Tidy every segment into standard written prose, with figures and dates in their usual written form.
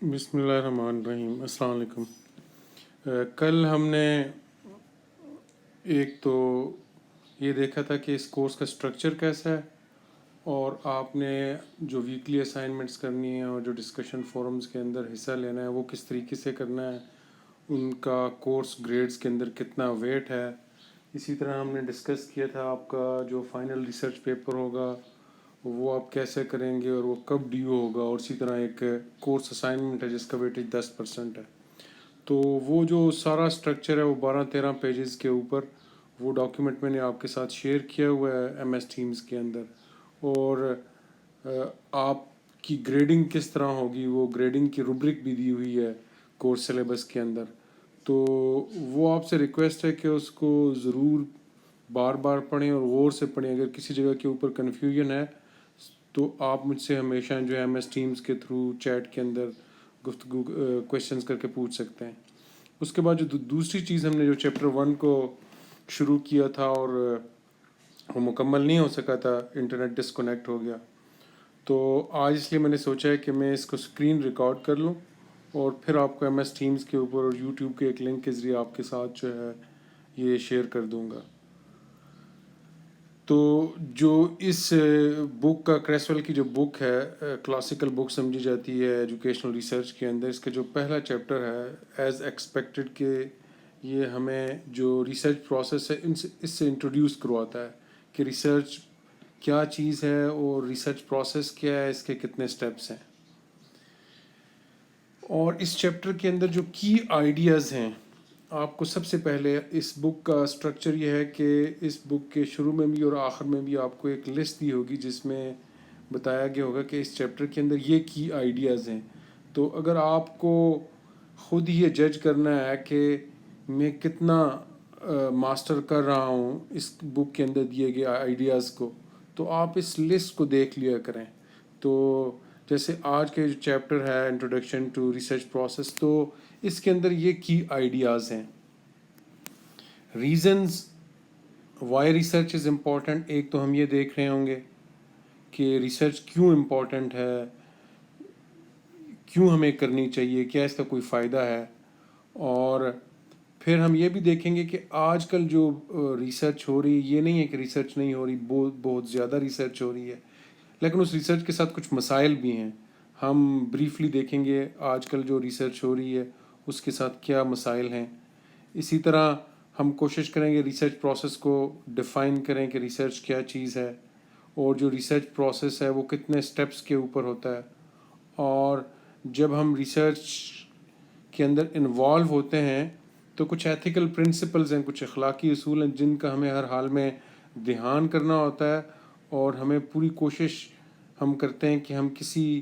بسم اللہ الرحمن الرحیم۔ السلام علیکم۔ کل ہم نے ایک تو یہ دیکھا تھا کہ اس کورس کا سٹرکچر کیسا ہے، اور آپ نے جو ویکلی اسائنمنٹس کرنی ہیں اور جو ڈسکشن فورمز کے اندر حصہ لینا ہے وہ کس طریقے سے کرنا ہے، ان کا کورس گریڈز کے اندر کتنا ویٹ ہے۔ اسی طرح ہم نے ڈسکس کیا تھا آپ کا جو فائنل ریسرچ پیپر ہوگا وہ آپ کیسے کریں گے اور وہ کب ڈیو ہوگا، اور اسی طرح ایک کورس اسائنمنٹ ہے جس کا ویٹیج 10% ہے۔ تو وہ جو سارا سٹرکچر ہے وہ 12-13 پیجز کے اوپر وہ ڈاکیومنٹ میں نے آپ کے ساتھ شیئر کیا ہوا ہے ایم ایس ٹیمز کے اندر، اور آپ کی گریڈنگ کس طرح ہوگی وہ گریڈنگ کی روبرک بھی دی ہوئی ہے کورس سلیبس کے اندر۔ تو وہ آپ سے ریکویسٹ ہے کہ اس کو ضرور بار بار پڑھیں اور غور سے پڑھیں۔ اگر کسی جگہ کے اوپر کنفیوژن ہے تو آپ مجھ سے ہمیشہ جو ہے ایم ایس ٹیمز کے تھرو چیٹ کے اندر گفتگو کویشچنز کر کے پوچھ سکتے ہیں۔ اس کے بعد جو دوسری چیز ہم نے جو چیپٹر 1 کو شروع کیا تھا اور وہ مکمل نہیں ہو سکا تھا، انٹرنیٹ ڈسکنیکٹ ہو گیا، تو آج اس لیے میں نے سوچا ہے کہ میں اس کو اسکرین ریکارڈ کر لوں اور پھر آپ کو ایم ایس ٹیمز کے اوپر اور یوٹیوب کے ایک لنک کے ذریعے آپ کے ساتھ جو ہے یہ شیئر کر دوں گا۔ تو جو اس بک کا کریسول کی جو بک ہے کلاسیکل بک سمجھی جاتی ہے ایجوکیشنل ریسرچ کے اندر، اس کا جو پہلا چیپٹر ہے ایز ایکسپیکٹڈ کہ یہ ہمیں جو ریسرچ پروسیس ہے اس سے انٹروڈیوس کرواتا ہے کہ ریسرچ کیا چیز ہے اور ریسرچ پروسیس کیا ہے، اس کے کتنے سٹیپس ہیں۔ اور اس چیپٹر کے اندر جو کی آئیڈیاز ہیں، آپ کو سب سے پہلے اس بک کا سٹرکچر یہ ہے کہ اس بک کے شروع میں بھی اور آخر میں بھی آپ کو ایک لسٹ دی ہوگی جس میں بتایا گیا ہوگا کہ اس چیپٹر کے اندر یہ کی آئیڈیاز ہیں۔ تو اگر آپ کو خود ہی یہ جج کرنا ہے کہ میں کتنا ماسٹر کر رہا ہوں اس بک کے اندر دیے گئے آئیڈیاز کو، تو آپ اس لسٹ کو دیکھ لیا کریں۔ تو جیسے آج کے جو چیپٹر ہے انٹروڈکشن ٹو ریسرچ پروسیس، تو اس کے اندر یہ کی آئیڈیاز ہیں۔ Reasons why research is important, ایک تو ہم یہ دیکھ رہے ہوں گے کہ ریسرچ کیوں امپورٹنٹ ہے، کیوں ہمیں کرنی چاہیے، کیا اس کا کوئی فائدہ ہے، اور پھر ہم یہ بھی دیکھیں گے کہ آج کل جو ریسرچ ہو رہی ہے یہ نہیں ہے کہ ریسرچ نہیں ہو رہی، بہت زیادہ ریسرچ ہو رہی ہے، لیکن اس ریسرچ کے ساتھ کچھ مسائل بھی ہیں۔ ہم بریفلی دیکھیں گے آج کل جو ریسرچ ہو رہی ہے اس کے ساتھ کیا مسائل ہیں۔ اسی طرح ہم کوشش کریں گے ریسرچ پروسیس کو ڈیفائن کریں کہ ریسرچ کیا چیز ہے، اور جو ریسرچ پروسیس ہے وہ کتنے سٹیپس کے اوپر ہوتا ہے، اور جب ہم ریسرچ کے اندر انوالو ہوتے ہیں تو کچھ ایتھیکل پرنسپلز ہیں، کچھ اخلاقی اصول ہیں جن کا ہمیں ہر حال میں دھیان کرنا ہوتا ہے، اور ہمیں پوری کوشش ہم کرتے ہیں کہ ہم کسی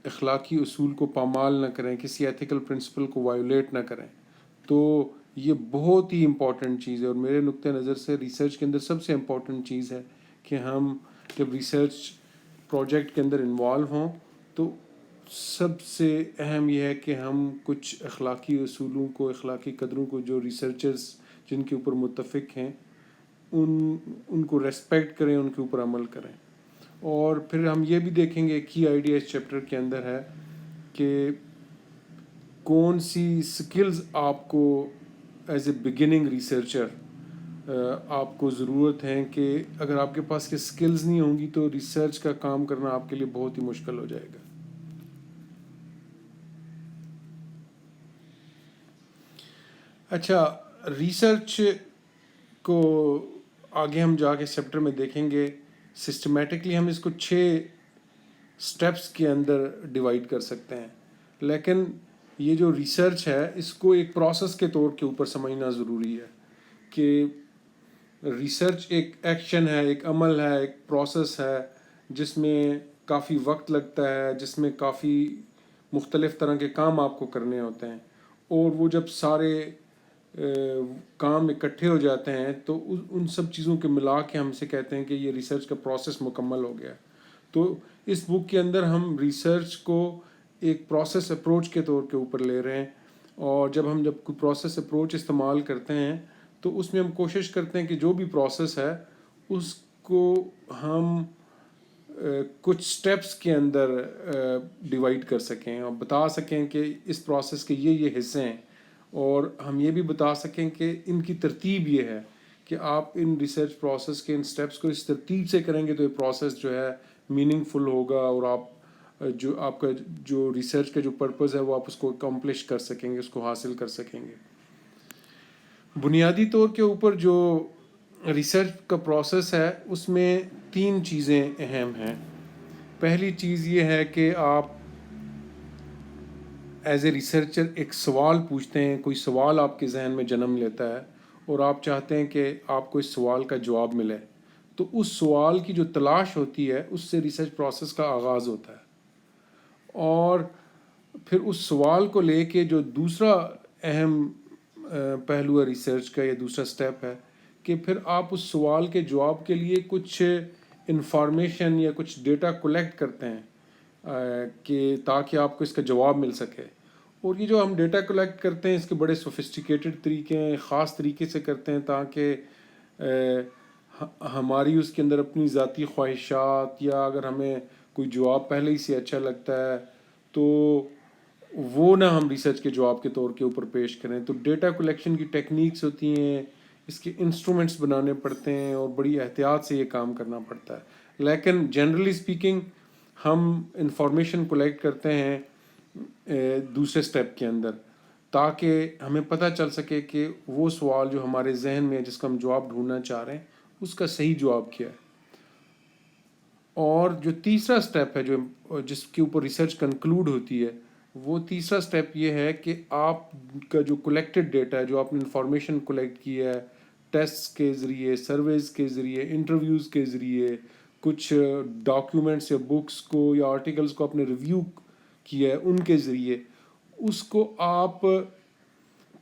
اخلاقی اصول کو پامال نہ کریں، کسی ایتھیکل پرنسپل کو وائولیٹ نہ کریں۔ تو یہ بہت ہی امپورٹنٹ چیز ہے، اور میرے نقطۂ نظر سے ریسرچ کے اندر سب سے امپورٹنٹ چیز ہے کہ ہم جب ریسرچ پروجیکٹ کے اندر انوالو ہوں تو سب سے اہم یہ ہے کہ ہم کچھ اخلاقی اصولوں کو، اخلاقی قدروں کو جو ریسرچرز جن کے اوپر متفق ہیں ان کو ریسپیکٹ کریں، ان کے اوپر عمل کریں۔ اور پھر ہم یہ بھی دیکھیں گے کی آئیڈیا اس چیپٹر کے اندر ہے کہ کون سی سکلز آپ کو ایز اے بگننگ ریسرچر آپ کو ضرورت ہے، کہ اگر آپ کے پاس یہ سکلز نہیں ہوں گی تو ریسرچ کا کام کرنا آپ کے لیے بہت ہی مشکل ہو جائے گا۔ اچھا، ریسرچ کو آگے ہم جا کے چیپٹر میں دیکھیں گے سسٹمیٹکلی ہم اس کو 6 سٹیپس کے اندر ڈیوائڈ کر سکتے ہیں، لیکن یہ جو ریسرچ ہے اس کو ایک پروسیس کے طور کے اوپر سمجھنا ضروری ہے کہ ریسرچ ایک ایکشن ہے، ایک عمل ہے، ایک پروسیس ہے جس میں کافی وقت لگتا ہے، جس میں کافی مختلف طرح کے کام آپ کو کرنے ہوتے ہیں، اور وہ جب سارے کام اکٹھے ہو جاتے ہیں تو ان سب چیزوں کے ملا کے ہم سے کہتے ہیں کہ یہ ریسرچ کا پروسیس مکمل ہو گیا۔ تو اس بک کے اندر ہم ریسرچ کو ایک پروسیس اپروچ کے طور کے اوپر لے رہے ہیں، اور جب کوئی پروسیس اپروچ استعمال کرتے ہیں تو اس میں ہم کوشش کرتے ہیں کہ جو بھی پروسیس ہے اس کو ہم کچھ سٹیپس کے اندر ڈیوائڈ کر سکیں اور بتا سکیں کہ اس پروسیس کے یہ حصے ہیں، اور ہم یہ بھی بتا سکیں کہ ان کی ترتیب یہ ہے کہ آپ ان ریسرچ پروسیس کے ان سٹیپس کو اس ترتیب سے کریں گے تو یہ پروسیس جو ہے میننگ فل ہوگا، اور آپ کا جو ریسرچ کا جو پرپز ہے وہ آپ اس کو اکمپلش کر سکیں گے، اس کو حاصل کر سکیں گے۔ بنیادی طور کے اوپر جو ریسرچ کا پروسیس ہے اس میں 3 چیزیں اہم ہیں۔ پہلی چیز یہ ہے کہ آپ ایز اے ریسرچر ایک سوال پوچھتے ہیں، کوئی سوال آپ کے ذہن میں جنم لیتا ہے اور آپ چاہتے ہیں کہ آپ کو اس سوال کا جواب ملے، تو اس سوال کی جو تلاش ہوتی ہے اس سے ریسرچ پروسیس کا آغاز ہوتا ہے۔ اور پھر اس سوال کو لے کے جو دوسرا اہم پہلو ہے ریسرچ کا، یا دوسرا سٹیپ ہے کہ پھر آپ اس سوال کے جواب کے لیے کچھ انفارمیشن یا کچھ ڈیٹا کلیکٹ کرتے ہیں کہ تاکہ آپ کو اس کا جواب مل سکے۔ اور یہ جو ہم ڈیٹا کلیکٹ کرتے ہیں اس کے بڑے سوفسٹیکیٹڈ طریقے ہیں، خاص طریقے سے کرتے ہیں تاکہ ہماری اس کے اندر اپنی ذاتی خواہشات، یا اگر ہمیں کوئی جواب پہلے ہی سے اچھا لگتا ہے تو وہ نہ ہم ریسرچ کے جواب کے طور کے اوپر پیش کریں۔ تو ڈیٹا کلیکشن کی ٹیکنیکس ہوتی ہیں، اس کے انسٹرومنٹس بنانے پڑتے ہیں اور بڑی احتیاط سے یہ کام کرنا پڑتا ہے۔ لیکن جنرلی اسپیکنگ ہم انفارمیشن کلیکٹ کرتے ہیں دوسرے سٹیپ کے اندر، تاکہ ہمیں پتہ چل سکے کہ وہ سوال جو ہمارے ذہن میں ہے جس کا ہم جواب ڈھونڈنا چاہ رہے ہیں اس کا صحیح جواب کیا ہے۔ اور جو تیسرا سٹیپ ہے جس کے اوپر ریسرچ کنکلوڈ ہوتی ہے، وہ تیسرا سٹیپ یہ ہے کہ آپ کا جو کلیکٹڈ ڈیٹا ہے، جو آپ نے انفارمیشن کلیکٹ کی ہے ٹیسٹ کے ذریعے، سرویز کے ذریعے، انٹرویوز کے ذریعے، کچھ ڈاکیومنٹس یا بکس کو یا آرٹیکلس کو آپ نے ریویو کیا ہے ان کے ذریعے، اس کو آپ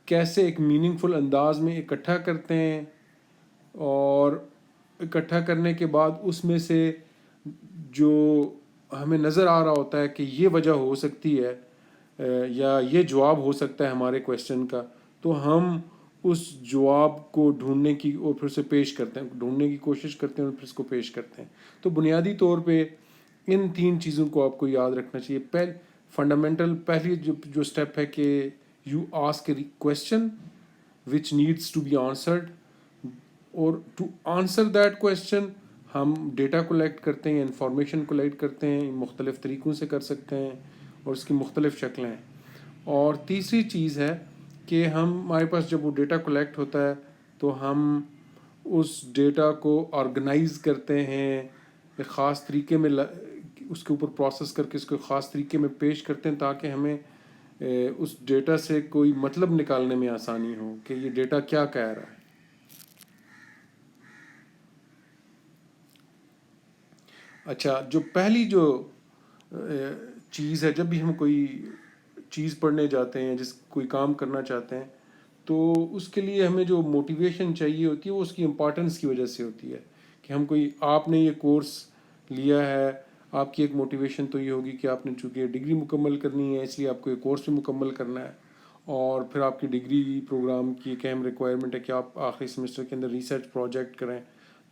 کیسے ایک میننگ فل انداز میں اکٹھا کرتے ہیں، اور اکٹھا کرنے کے بعد اس میں سے جو ہمیں نظر آ رہا ہوتا ہے کہ یہ وجہ ہو سکتی ہے یا یہ جواب ہو سکتا ہے ہمارے کویشچن کا، تو ہم اس جواب کو ڈھونڈنے کی اور پھر سے پیش کرتے ہیں، ڈھونڈنے کی کوشش کرتے ہیں اور پھر اس کو پیش کرتے ہیں۔ تو بنیادی طور پہ ان 3 چیزوں کو آپ کو یاد رکھنا چاہیے۔ فنڈامنٹل پہلی جو سٹیپ ہے کہ you ask a question which needs to be answered, اور ٹو آنسر دیٹ کویشچن ہم ڈیٹا کلیکٹ کرتے ہیں، انفارمیشن کلیکٹ کرتے ہیں، مختلف طریقوں سے کر سکتے ہیں اور اس کی مختلف شکلیں ہیں۔ اور تیسری چیز ہے کہ ہمارے پاس جب وہ ڈیٹا کلیکٹ ہوتا ہے تو ہم اس ڈیٹا کو آرگنائز کرتے ہیں ایک خاص طریقے میں، اس کے اوپر پروسیس کر کے اس کو خاص طریقے میں پیش کرتے ہیں تاکہ ہمیں اس ڈیٹا سے کوئی مطلب نکالنے میں آسانی ہو کہ یہ ڈیٹا کیا کہہ رہا ہے۔ اچھا، جو پہلی جو چیز ہے، جب بھی ہم کوئی چیز پڑھنے جاتے ہیں، کوئی کام کرنا چاہتے ہیں، تو اس کے لیے ہمیں جو موٹیویشن چاہیے ہوتی ہے وہ اس کی امپورٹنس کی وجہ سے ہوتی ہے کہ ہم آپ نے یہ کورس لیا ہے، آپ کی ایک موٹیویشن تو یہ ہوگی کہ آپ نے چونکہ ڈگری مکمل کرنی ہے اس لیے آپ کو یہ کورس بھی مکمل کرنا ہے، اور پھر آپ کی ڈگری پروگرام کی ایک اہم ریکوائرمنٹ ہے کہ آپ آخری سیمسٹر کے اندر ریسرچ پروجیکٹ کریں۔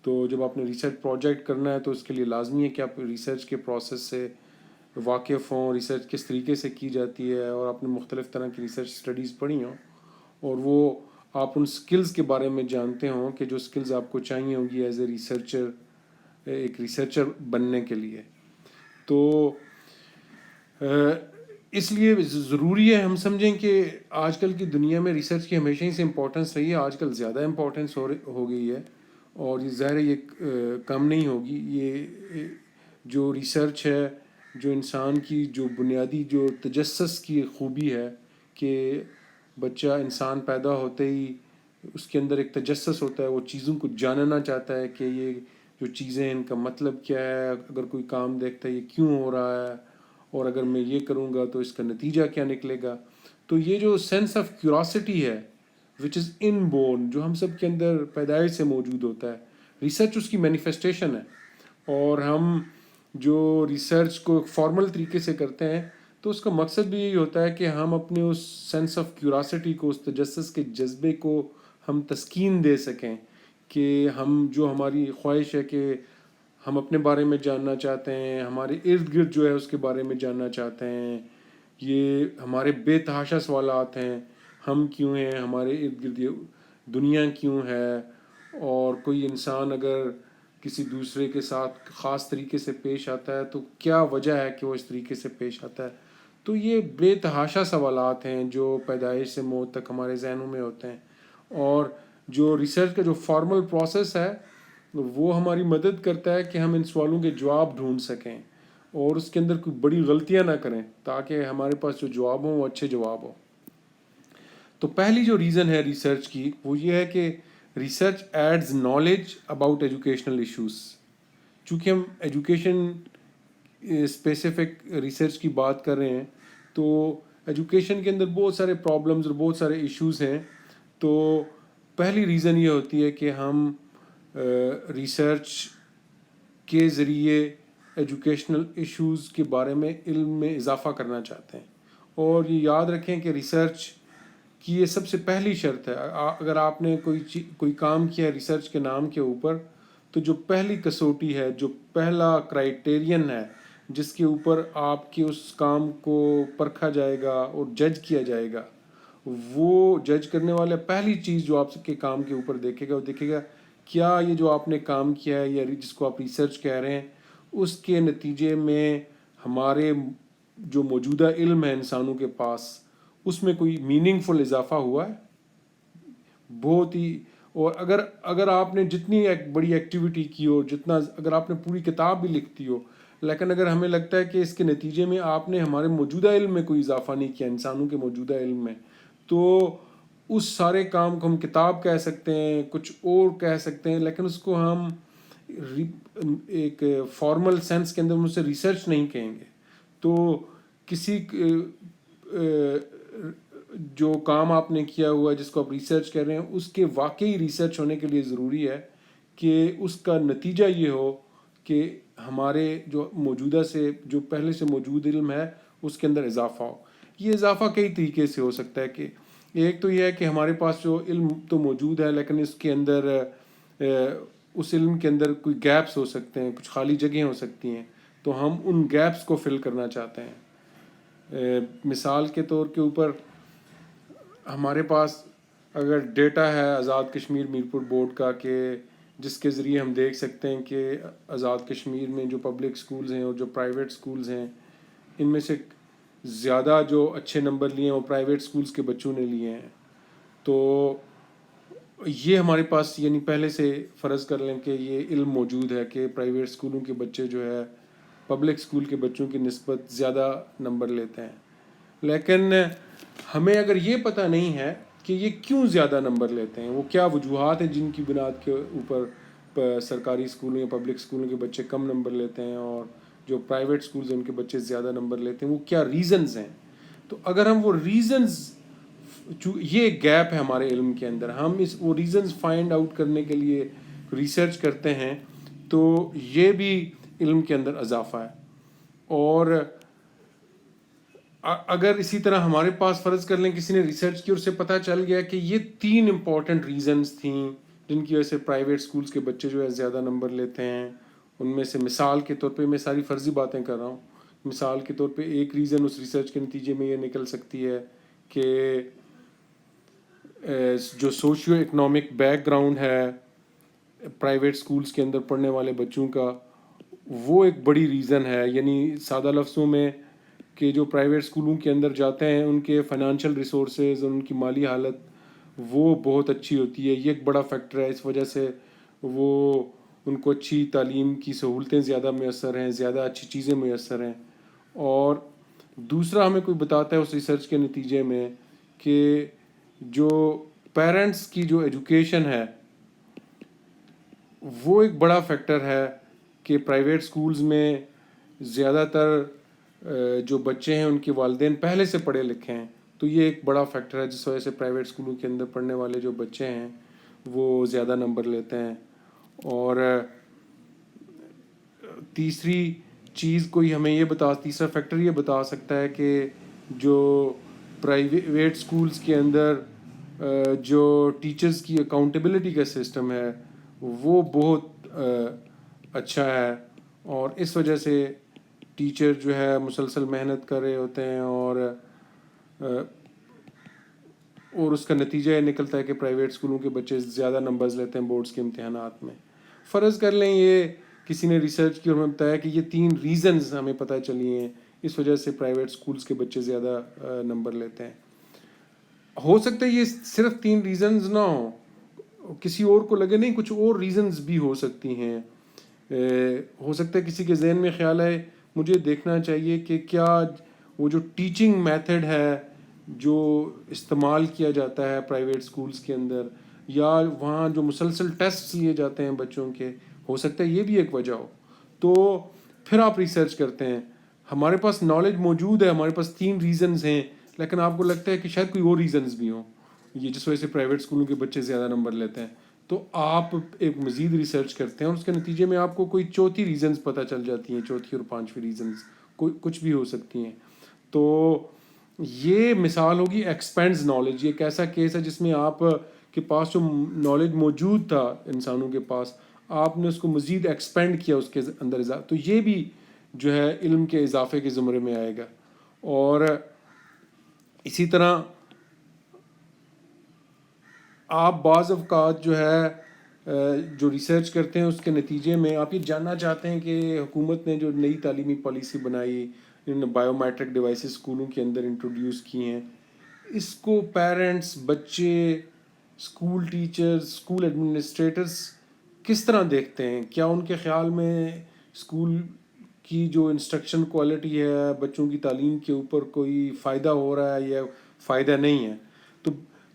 تو جب آپ نے ریسرچ پروجیکٹ کرنا ہے تو اس کے لیے لازمی ہے کہ آپ ریسرچ کے پروسیس سے واقف ہوں، ریسرچ کس طریقے سے کی جاتی ہے، اور آپ نے مختلف طرح کی ریسرچ سٹڈیز پڑھی ہوں، اور وہ آپ ان سکلز کے بارے میں جانتے ہوں کہ جو سکلز آپ کو چاہیے ہوں گی ایز اے ریسرچر، ایک ریسرچر بننے کے لیے۔ تو اس لیے ضروری ہے ہم سمجھیں کہ آج کل کی دنیا میں ریسرچ کی ہمیشہ ہی سے امپورٹنس رہی ہے، آج کل زیادہ امپورٹنس ہو گئی ہے، اور یہ ظاہر ہے یہ کم نہیں ہوگی۔ یہ جو ریسرچ ہے، جو انسان کی جو بنیادی جو تجسس کی خوبی ہے کہ بچہ انسان پیدا ہوتے ہی اس کے اندر ایک تجسس ہوتا ہے، وہ چیزوں کو جاننا چاہتا ہے کہ یہ جو چیزیں ہیں ان کا مطلب کیا ہے، اگر کوئی کام دیکھتا ہے یہ کیوں ہو رہا ہے، اور اگر میں یہ کروں گا تو اس کا نتیجہ کیا نکلے گا۔ تو یہ جو سینس آف کیوریاسٹی ہے وچ از ان بورن، جو ہم سب کے اندر پیدائش سے موجود ہوتا ہے، ریسرچ اس کی مینیفیسٹیشن ہے۔ اور ہم جو ریسرچ کو فارمل طریقے سے کرتے ہیں تو اس کا مقصد بھی یہی ہوتا ہے کہ ہم اپنے اس سینس آف کیوریاسٹی کو، اس تجسس کے جذبے کو ہم تسکین دے سکیں، کہ ہم جو ہماری خواہش ہے کہ ہم اپنے بارے میں جاننا چاہتے ہیں، ہمارے ارد گرد جو ہے اس کے بارے میں جاننا چاہتے ہیں. یہ ہمارے بے تحاشا سوالات ہیں. ہم کیوں ہیں، ہمارے ارد گرد یہ دنیا کیوں ہے، اور کوئی انسان اگر کسی دوسرے کے ساتھ خاص طریقے سے پیش آتا ہے تو کیا وجہ ہے کہ وہ اس طریقے سے پیش آتا ہے. تو یہ بے تحاشا سوالات ہیں جو پیدائش سے موت تک ہمارے ذہنوں میں ہوتے ہیں. اور جو ریسرچ کا جو فارمل پروسیس ہے وہ ہماری مدد کرتا ہے کہ ہم ان سوالوں کے جواب ڈھونڈ سکیں اور اس کے اندر کوئی بڑی غلطیاں نہ کریں تاکہ ہمارے پاس جو جواب ہوں وہ اچھے جواب ہوں. تو پہلی جو ریزن ہے ریسرچ کی وہ یہ ہے کہ research adds knowledge about educational issues. چونکہ ہم ایجوکیشن اسپیسیفک ریسرچ کی بات کر رہے ہیں تو ایجوکیشن کے اندر بہت سارے پرابلمز اور بہت سارے ایشوز ہیں. تو پہلی ریزن یہ ہوتی ہے کہ ہم ریسرچ کے ذریعے ایجوکیشنل ایشوز کے بارے میں علم میں اضافہ کرنا چاہتے ہیں. اور یہ یاد رکھیں کہ ریسرچ کی یہ سب سے پہلی شرط ہے. اگر آپ نے کوئی کام کیا ریسرچ کے نام کے اوپر تو جو پہلی کسوٹی ہے، جو پہلا کرائیٹیرین ہے جس کے اوپر آپ کے اس کام کو پرکھا جائے گا اور جج کیا جائے گا، وہ جج کرنے والا پہلی چیز جو آپ کے کام کے اوپر دیکھے گا وہ دیکھے گا کیا یہ جو آپ نے کام کیا ہے یا جس کو آپ ریسرچ کہہ رہے ہیں اس کے نتیجے میں ہمارے جو موجودہ علم ہے انسانوں کے پاس اس میں کوئی میننگ فل اضافہ ہوا ہے. بہت ہی. اور اگر آپ نے جتنی ایک بڑی ایکٹیویٹی کی ہو، جتنا اگر آپ نے پوری کتاب بھی لکھتی ہو، لیکن اگر ہمیں لگتا ہے کہ اس کے نتیجے میں آپ نے ہمارے موجودہ علم میں کوئی اضافہ نہیں کیا، انسانوں کے موجودہ علم میں، تو اس سارے کام کو ہم کتاب کہہ سکتے ہیں، کچھ اور کہہ سکتے ہیں، لیکن اس کو ہم ایک فارمل سینس کے اندر ہم اسے ریسرچ نہیں کہیں گے. تو کسی جو کام آپ نے کیا ہوا ہے جس کو آپ ریسرچ کر رہے ہیں اس کے واقعی ریسرچ ہونے کے لیے ضروری ہے کہ اس کا نتیجہ یہ ہو کہ ہمارے جو موجودہ سے جو پہلے سے موجود علم ہے اس کے اندر اضافہ ہو. یہ اضافہ کئی طریقے سے ہو سکتا ہے. کہ ایک تو یہ ہے کہ ہمارے پاس جو علم تو موجود ہے لیکن اس کے اندر اس علم کے اندر کوئی گیپس ہو سکتے ہیں، کچھ خالی جگہیں ہو سکتی ہیں، تو ہم ان گیپس کو فل کرنا چاہتے ہیں. مثال کے طور کے اوپر ہمارے پاس اگر ڈیٹا ہے آزاد کشمیر میرپور بورڈ کا کہ جس کے ذریعے ہم دیکھ سکتے ہیں کہ آزاد کشمیر میں جو پبلک سکولز ہیں اور جو پرائیویٹ سکولز ہیں ان میں سے زیادہ جو اچھے نمبر لیے ہیں وہ پرائیویٹ سکولز کے بچوں نے لیے ہیں. تو یہ ہمارے پاس یعنی پہلے سے فرض کر لیں کہ یہ علم موجود ہے کہ پرائیویٹ سکولوں کے بچے جو ہے پبلک سکول کے بچوں کی نسبت زیادہ نمبر لیتے ہیں. لیکن ہمیں اگر یہ پتہ نہیں ہے کہ یہ کیوں زیادہ نمبر لیتے ہیں، وہ کیا وجوہات ہیں جن کی بنیاد کے اوپر سرکاری اسکولوں یا پبلک اسکولوں کے بچے کم نمبر لیتے ہیں اور جو پرائیویٹ سکولز ہیں ان کے بچے زیادہ نمبر لیتے ہیں، وہ کیا ریزنز ہیں. تو اگر ہم وہ ریزنز، یہ ایک گیپ ہے ہمارے علم کے اندر، ہم وہ ریزنز فائنڈ آؤٹ کرنے کے لیے ریسرچ کرتے ہیں تو یہ بھی علم کے اندر اضافہ ہے. اور اگر اسی طرح ہمارے پاس فرض کر لیں کسی نے ریسرچ کی اور اسے پتہ چل گیا کہ یہ 3 امپورٹنٹ ریزنز تھیں جن کی وجہ سے پرائیویٹ سکولز کے بچے جو ہے زیادہ نمبر لیتے ہیں، ان میں سے مثال کے طور پہ میں ساری فرضی باتیں کر رہا ہوں، مثال کے طور پہ ایک ریزن اس ریسرچ کے نتیجے میں یہ نکل سکتی ہے کہ جو سوشیو اکنامک بیک گراؤنڈ ہے پرائیویٹ سکولز کے اندر پڑھنے والے بچوں کا، وہ ایک بڑی ریزن ہے. یعنی سادہ لفظوں میں کہ جو پرائیویٹ سکولوں کے اندر جاتے ہیں ان کے فائنانشیل ریسورسز اور ان کی مالی حالت وہ بہت اچھی ہوتی ہے. یہ ایک بڑا فیکٹر ہے. اس وجہ سے وہ ان کو اچھی تعلیم کی سہولتیں زیادہ میسر ہیں، زیادہ اچھی چیزیں میسر ہیں. اور دوسرا ہمیں کوئی بتاتا ہے اس ریسرچ کے نتیجے میں کہ جو پیرنٹس کی جو ایجوکیشن ہے وہ ایک بڑا فیکٹر ہے کہ پرائیویٹ سکولز میں زیادہ تر جو بچے ہیں ان کے والدین پہلے سے پڑھے لکھے ہیں. تو یہ ایک بڑا فیکٹر ہے جس وجہ سے پرائیویٹ سکولوں کے اندر پڑھنے والے جو بچے ہیں وہ زیادہ نمبر لیتے ہیں. اور تیسری چیز کوئی ہمیں یہ تیسرا فیکٹر یہ بتا سکتا ہے کہ جو پرائیویٹ سکولز کے اندر جو ٹیچرز کی اکاؤنٹیبلٹی کا سسٹم ہے وہ بہت اچھا ہے، اور اس وجہ سے ٹیچر جو ہے مسلسل محنت کر رہے ہوتے ہیں، اور اس کا نتیجہ یہ نکلتا ہے کہ پرائیویٹ اسکولوں کے بچے زیادہ نمبرز لیتے ہیں بورڈز کے امتحانات میں. فرض کر لیں یہ کسی نے ریسرچ کی اور ہمیں بتایا کہ یہ 3 ریزنز ہمیں پتہ چلی ہیں اس وجہ سے پرائیویٹ اسکولس کے بچے زیادہ نمبر لیتے ہیں. ہو سکتا ہے یہ صرف 3 ریزنز نہ ہوں، کسی اور کو لگے نہیں کچھ اور ریزنز بھی ہو سکتی ہیں. ہو سکتا ہے کسی کے ذہن میں خیال ہے مجھے دیکھنا چاہیے کہ کیا وہ جو ٹیچنگ میتھڈ ہے جو استعمال کیا جاتا ہے پرائیویٹ اسکولس کے اندر، یا وہاں جو مسلسل ٹیسٹ لیے جاتے ہیں بچوں کے، ہو سکتا ہے یہ بھی ایک وجہ ہو. تو پھر آپ ریسرچ کرتے ہیں. ہمارے پاس نالج موجود ہے، ہمارے پاس 3 ریزنز ہیں، لیکن آپ کو لگتا ہے کہ شاید کوئی اور ریزنز بھی ہوں یہ جس وجہ سے پرائیویٹ اسکولوں کے بچے زیادہ نمبر لیتے ہیں. تو آپ ایک مزید ریسرچ کرتے ہیں اور اس کے نتیجے میں آپ کو کوئی چوتھی ریزنز پتہ چل جاتی ہیں، چوتھی اور پانچویں ریزنز کچھ بھی ہو سکتی ہیں. تو یہ مثال ہوگی ایکسپینڈز نالج. یہ ایک ایسا کیس ہے جس میں آپ کے پاس جو نالج موجود تھا انسانوں کے پاس، آپ نے اس کو مزید ایکسپینڈ کیا اس کے اندر تو یہ بھی جو ہے علم کے اضافے کے زمرے میں آئے گا. اور اسی طرح آپ بعض اوقات جو ہے جو ریسرچ کرتے ہیں اس کے نتیجے میں آپ یہ جاننا چاہتے ہیں کہ حکومت نے جو نئی تعلیمی پالیسی بنائی، انہوں نے بایو میٹرک ڈیوائسز اسکولوں کے اندر انٹروڈیوس کی ہیں، اس کو پیرنٹس، بچے، اسکول ٹیچرز، اسکول ایڈمنسٹریٹرز کس طرح دیکھتے ہیں؟ کیا ان کے خیال میں اسکول کی جو انسٹرکشن کوالٹی ہے، بچوں کی تعلیم کے اوپر کوئی فائدہ ہو رہا ہے یا فائدہ نہیں ہے؟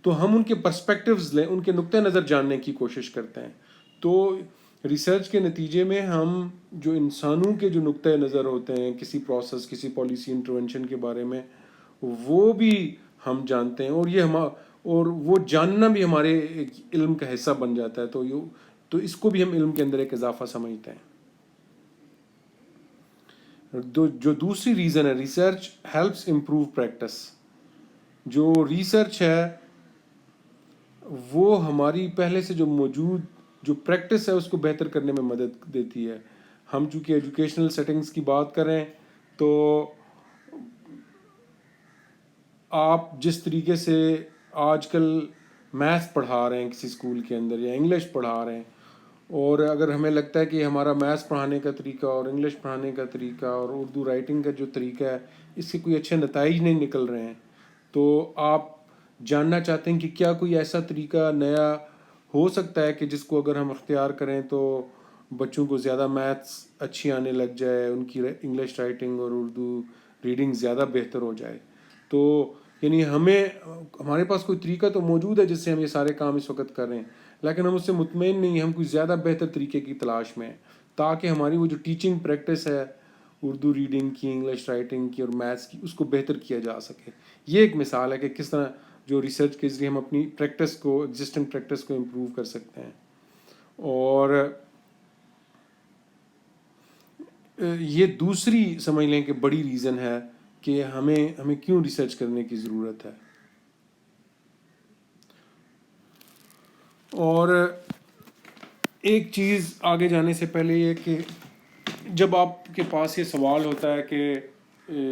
تو ہم ان کے پرسپیکٹیوز لیں، ان کے نقطہ نظر جاننے کی کوشش کرتے ہیں. تو ریسرچ کے نتیجے میں ہم جو انسانوں کے جو نقطہ نظر ہوتے ہیں کسی پروسیس، کسی پالیسی انٹرونشن کے بارے میں، وہ بھی ہم جانتے ہیں، اور وہ جاننا بھی ہمارے ایک علم کا حصہ بن جاتا ہے. تو اس کو بھی ہم علم کے اندر ایک اضافہ سمجھتے ہیں. جو دوسری ریزن ہے، ریسرچ ہیلپس امپروو پریکٹس. جو ریسرچ ہے وہ ہماری پہلے سے جو موجود جو پریکٹس ہے اس کو بہتر کرنے میں مدد دیتی ہے. ہم چونکہ ایجوکیشنل سیٹنگز کی بات کریں تو آپ جس طریقے سے آج کل میتھ پڑھا رہے ہیں کسی اسکول کے اندر یا انگلش پڑھا رہے ہیں، اور اگر ہمیں لگتا ہے کہ ہمارا میتھس پڑھانے کا طریقہ اور انگلش پڑھانے کا طریقہ اور اردو رائٹنگ کا جو طریقہ ہے اس سے کوئی اچھے نتائج نہیں نکل رہے ہیں، تو آپ جاننا چاہتے ہیں کہ کیا کوئی ایسا طریقہ نیا ہو سکتا ہے کہ جس کو اگر ہم اختیار کریں تو بچوں کو زیادہ میتھس اچھی آنے لگ جائے، ان کی انگلش رائٹنگ اور اردو ریڈنگ زیادہ بہتر ہو جائے. تو یعنی ہمارے پاس کوئی طریقہ تو موجود ہے جس سے ہم یہ سارے کام اس وقت کر رہے ہیں، لیکن ہم اس سے مطمئن نہیں ہیں، ہم کوئی زیادہ بہتر طریقے کی تلاش میں ہیں تاکہ ہماری وہ جو ٹیچنگ پریکٹس ہے اردو ریڈنگ کی، انگلش رائٹنگ کی اور میتھس کی، اس کو بہتر کیا جا سکے. یہ ایک مثال ہے کہ کس طرح جو ریسرچ کے ذریعے ہم اپنی پریکٹس کو، ایگزسٹنگ پریکٹس کو امپروو کر سکتے ہیں. اور یہ دوسری سمجھ لیں کہ بڑی ریزن ہے کہ ہمیں کیوں ریسرچ کرنے کی ضرورت ہے. اور ایک چیز آگے جانے سے پہلے یہ کہ جب آپ کے پاس یہ سوال ہوتا ہے کہ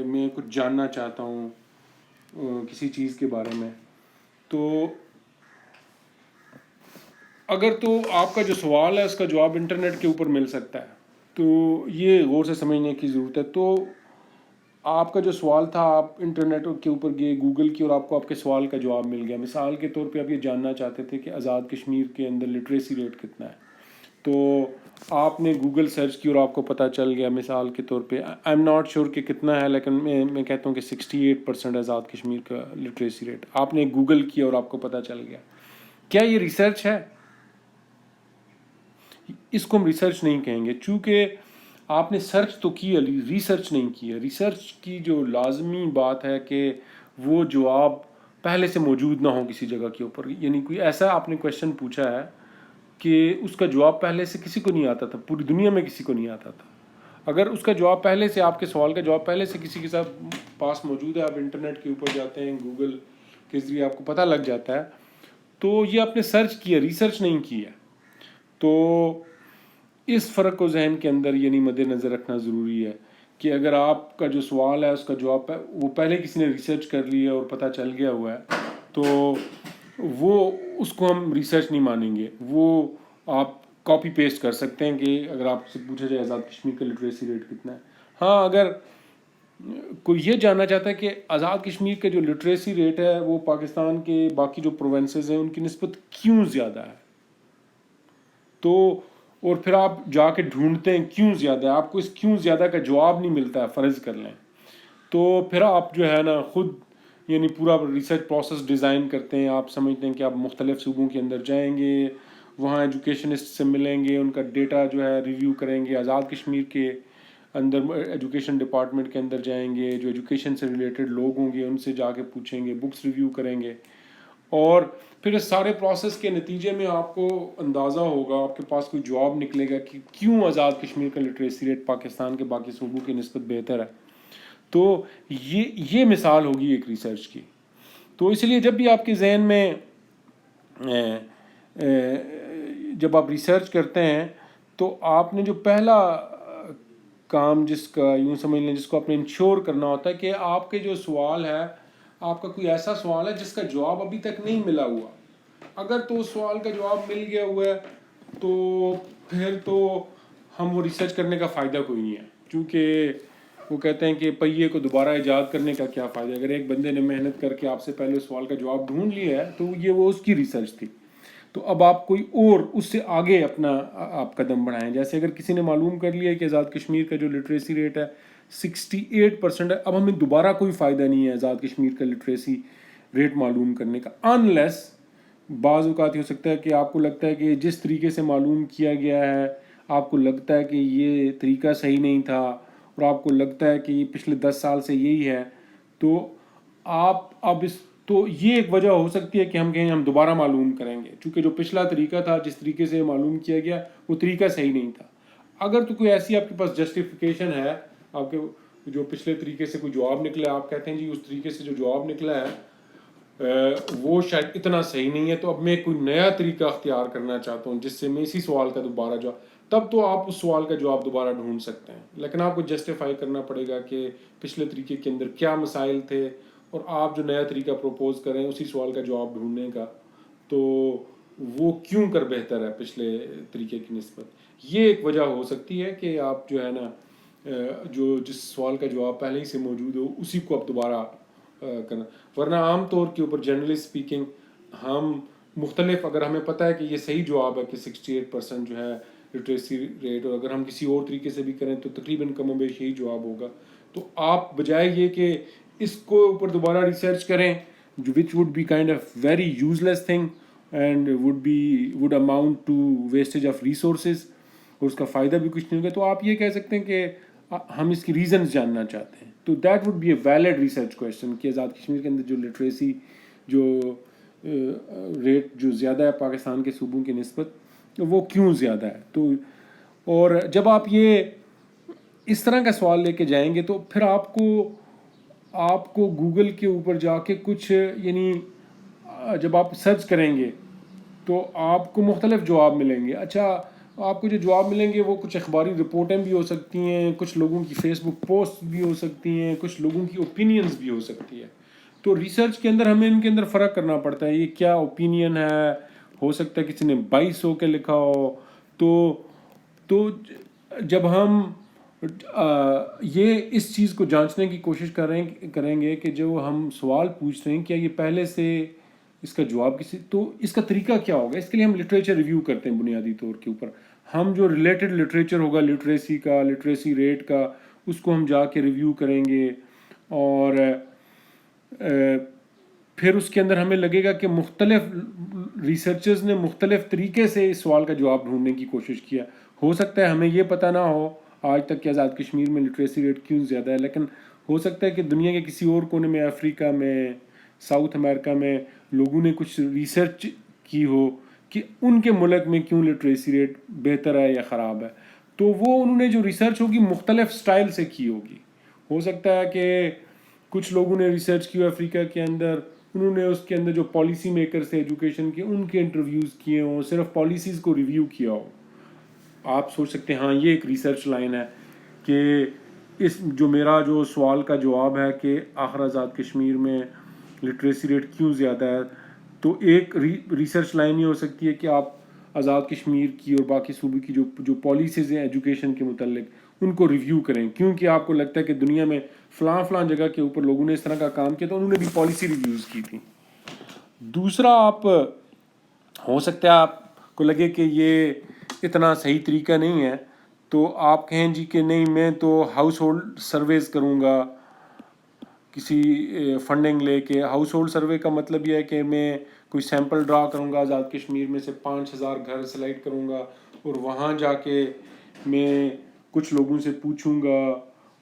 میں کچھ جاننا چاہتا ہوں کسی چیز کے بارے میں، تو اگر تو آپ کا جو سوال ہے اس کا جواب انٹرنیٹ کے اوپر مل سکتا ہے تو یہ غور سے سمجھنے کی ضرورت ہے. تو آپ کا جو سوال تھا آپ انٹرنیٹ کے اوپر گئے، گوگل کی، اور آپ کو آپ کے سوال کا جواب مل گیا. مثال کے طور پہ آپ یہ جاننا چاہتے تھے کہ آزاد کشمیر کے اندر لٹریسی ریٹ کتنا ہے، تو آپ نے گوگل سرچ کی اور آپ کو پتہ چل گیا. مثال کے طور پہ آئی ایم ناٹ شیور کہ کتنا ہے، لیکن میں کہتا ہوں کہ 68% آزاد کشمیر کا لٹریسی ریٹ. آپ نے گوگل کیا اور آپ کو پتہ چل گیا. کیا یہ ریسرچ ہے؟ اس کو ہم ریسرچ نہیں کہیں گے، چونکہ آپ نے سرچ تو کی ہے، ریسرچ نہیں کی ہے. ریسرچ کی جو لازمی بات ہے کہ وہ جواب پہلے سے موجود نہ ہو کسی جگہ کے اوپر. یعنی کوئی ایسا آپ نے کویشچن پوچھا ہے کہ اس کا جواب پہلے سے کسی کو نہیں آتا تھا، پوری دنیا میں کسی کو نہیں آتا تھا. اگر اس کا جواب پہلے سے، آپ کے سوال کا جواب پہلے سے کسی کے ساتھ پاس موجود ہے، آپ انٹرنیٹ کے اوپر جاتے ہیں، گوگل کے ذریعے آپ کو پتہ لگ جاتا ہے، تو یہ آپ نے سرچ کیا، ریسرچ نہیں کی ہے. تو اس فرق کو ذہن کے اندر یعنی مد نظر رکھنا ضروری ہے کہ اگر آپ کا جو سوال ہے اس کا جواب وہ پہلے کسی نے ریسرچ کر لی ہے اور پتہ چل گیا ہوا ہے تو وہ اس کو ہم ریسرچ نہیں مانیں گے. وہ آپ کاپی پیسٹ کر سکتے ہیں کہ اگر آپ سے پوچھا جائے آزاد کشمیر کا لٹریسی ریٹ کتنا ہے. ہاں اگر کوئی یہ جاننا چاہتا ہے کہ آزاد کشمیر کا جو لٹریسی ریٹ ہے وہ پاکستان کے باقی جو پروونسز ہیں ان کی نسبت کیوں زیادہ ہے تو اور پھر آپ جا کے ڈھونڈتے ہیں کیوں زیادہ ہے, آپ کو اس کیوں زیادہ کا جواب نہیں ملتا ہے فرض کر لیں تو پھر آپ جو ہے نا خود یعنی پورا ریسرچ پروسیس ڈیزائن کرتے ہیں. آپ سمجھتے ہیں کہ آپ مختلف صوبوں کے اندر جائیں گے, وہاں ایجوکیشنسٹ سے ملیں گے, ان کا ڈیٹا جو ہے ریویو کریں گے, آزاد کشمیر کے اندر ایجوکیشن ڈپارٹمنٹ کے اندر جائیں گے, جو ایجوکیشن سے ریلیٹڈ لوگ ہوں گے ان سے جا کے پوچھیں گے, بکس ریویو کریں گے, اور پھر اس سارے پروسیس کے نتیجے میں آپ کو اندازہ ہوگا, آپ کے پاس کوئی جواب نکلے گا کہ کیوں آزاد کشمیر کا لٹریسی ریٹ پاکستان کے باقی صوبوں کی نسبت بہتر ہے. تو یہ مثال ہوگی ایک ریسرچ کی. تو اس لیے جب بھی آپ کے ذہن میں جب آپ ریسرچ کرتے ہیں تو آپ نے جو پہلا کام جس کا یوں سمجھ لیں جس کو آپ نے انشور کرنا ہوتا ہے کہ آپ کے جو سوال ہے آپ کا کوئی ایسا سوال ہے جس کا جواب ابھی تک نہیں ملا ہوا. اگر تو اس سوال کا جواب مل گیا ہوا ہے تو پھر تو ہم وہ ریسرچ کرنے کا فائدہ کوئی نہیں ہے, کیونکہ وہ کہتے ہیں کہ پہیے کو دوبارہ ایجاد کرنے کا کیا فائدہ. اگر ایک بندے نے محنت کر کے آپ سے پہلے اس سوال کا جواب ڈھونڈ لیا ہے تو وہ اس کی ریسرچ تھی. تو اب آپ کوئی اور اس سے آگے اپنا آپ قدم بڑھائیں. جیسے اگر کسی نے معلوم کر لیا کہ آزاد کشمیر کا جو لٹریسی ریٹ ہے 68% ہے, اب ہمیں دوبارہ کوئی فائدہ نہیں ہے آزاد کشمیر کا لٹریسی ریٹ معلوم کرنے کا, انلیس بعض اوقات ہو سکتا ہے کہ آپ کو لگتا ہے کہ جس طریقے سے معلوم کیا گیا ہے آپ کو لگتا ہے کہ یہ طریقہ صحیح نہیں تھا اور آپ کو لگتا ہے کہ یہ پچھلے 10 سال سے یہی ہے, تو آپ اب تو یہ ایک وجہ ہو سکتی ہے کہ ہم کہیں ہم دوبارہ معلوم کریں گے, چونکہ جو پچھلا طریقہ تھا جس طریقے سے معلوم کیا گیا وہ طریقہ صحیح نہیں تھا. اگر تو کوئی ایسی آپ کے پاس جسٹیفیکیشن ہے, آپ کے جو پچھلے طریقے سے کوئی جواب نکلا ہے, آپ کہتے ہیں جی اس طریقے سے جو جواب نکلا ہے وہ شاید اتنا صحیح نہیں ہے, تو اب میں کوئی نیا طریقہ اختیار کرنا چاہتا ہوں جس سے میں اسی سوال کا دوبارہ جواب, تب تو آپ اس سوال کا جواب دوبارہ ڈھونڈ سکتے ہیں. لیکن آپ کو جسٹیفائی کرنا پڑے گا کہ پچھلے طریقے کے اندر کیا مسائل تھے اور آپ جو نیا طریقہ پروپوز کریں اسی سوال کا جواب ڈھونڈنے کا, تو وہ کیوں کر بہتر ہے پچھلے طریقے کی نسبت. یہ ایک وجہ ہو سکتی ہے کہ آپ جو ہے نا جو جس سوال کا جواب پہلے ہی سے موجود ہو اسی کو آپ دوبارہ کرنا. ورنہ عام طور کے اوپر جنرلی اسپیکنگ ہم مختلف, اگر ہمیں پتہ ہے کہ یہ صحیح جواب ہے کہ 68% جو ہے لٹریسی ریٹ, اور اگر ہم کسی اور طریقے سے بھی کریں تو تقریباً کم و بیش یہی جواب ہوگا, تو آپ بجائے یہ کہ اس کو اوپر دوبارہ ریسرچ کریں which would be kind of very useless thing and would amount to wastage of resources, اور اس کا فائدہ بھی کچھ نہیں ہوگا, تو آپ یہ کہہ سکتے ہیں کہ ہم اس کی ریزنز جاننا چاہتے ہیں. تو that would be a valid research question کہ آزاد کشمیر کے اندر جو لٹریسی جو ریٹ جو زیادہ ہے پاکستان کے صوبوں کی نسبت وہ کیوں زیادہ ہے. تو اور جب آپ یہ اس طرح کا سوال لے کے جائیں گے تو پھر آپ کو گوگل کے اوپر جا کے کچھ یعنی جب آپ سرچ کریں گے تو آپ کو مختلف جواب ملیں گے. اچھا, آپ کو جو جواب ملیں گے وہ کچھ اخباری رپورٹیں بھی ہو سکتی ہیں, کچھ لوگوں کی فیس بک پوسٹ بھی ہو سکتی ہیں, کچھ لوگوں کی اوپینینز بھی ہو سکتی ہے. تو ریسرچ کے اندر ہمیں ان کے اندر فرق کرنا پڑتا ہے, یہ کیا اوپینین ہے, ہو سکتا ہے کسی نے 2200 کے لکھا ہو. تو جب ہم یہ اس چیز کو جانچنے کی کوشش کریں گے کہ جو ہم سوال پوچھ رہے ہیں کیا یہ پہلے سے اس کا جواب تو اس کا طریقہ کیا ہوگا. اس کے لیے ہم لٹریچر ریویو کرتے ہیں بنیادی طور کے اوپر. ہم جو ریلیٹڈ لٹریچر ہوگا لٹریسی کا, لٹریسی ریٹ کا, اس کو ہم جا کے ریویو کریں گے, اور پھر اس کے اندر ہمیں لگے گا کہ مختلف ریسرچرز نے مختلف طریقے سے اس سوال کا جواب ڈھونڈنے کی کوشش کیا. ہو سکتا ہے ہمیں یہ پتہ نہ ہو آج تک کہ آزاد کشمیر میں لٹریسی ریٹ کیوں زیادہ ہے, لیکن ہو سکتا ہے کہ دنیا کے کسی اور کونے میں, افریقہ میں, ساؤتھ امریکہ میں لوگوں نے کچھ ریسرچ کی ہو کہ ان کے ملک میں کیوں لٹریسی ریٹ بہتر ہے یا خراب ہے. تو وہ انہوں نے جو ریسرچ ہوگی مختلف سٹائل سے کی ہوگی. ہو سکتا ہے کہ کچھ لوگوں نے ریسرچ کی ہو افریقہ کے اندر, انہوں نے اس کے اندر جو پالیسی میکرز تھے ایجوکیشن کے ان کے انٹرویوز کیے ہوں, صرف پالیسیز کو ریویو کیا ہو. آپ سوچ سکتے ہیں ہاں یہ ایک ریسرچ لائن ہے کہ اس جو میرا جو سوال کا جواب ہے کہ آخر آزاد کشمیر میں لٹریسی ریٹ کیوں زیادہ ہے، تو ایک ریسرچ لائن یہ ہو سکتی ہے کہ آپ آزاد کشمیر کی اور باقی صوبے کی جو پالیسیز ہیں ایجوکیشن کے متعلق ان کو ریویو کریں، کیونکہ آپ کو لگتا ہے کہ دنیا میں فلاں جگہ کے اوپر لوگوں نے اس طرح کا کام کیا تو انہوں نے بھی پالیسی ریویوز کی تھی۔ دوسرا، آپ ہو سکتا ہے آپ کو لگے کہ یہ اتنا صحیح طریقہ نہیں ہے، تو آپ کہیں جی کہ نہیں میں تو ہاؤس ہولڈ سرویز کروں گا، کسی فنڈنگ لے کے۔ ہاؤس ہولڈ سروے کا مطلب یہ ہے کہ میں کوئی سیمپل ڈرا کروں گا، آزاد کشمیر میں سے 5,000 گھر سلیکٹ کروں گا اور وہاں جا کے میں کچھ لوگوں سے پوچھوں گا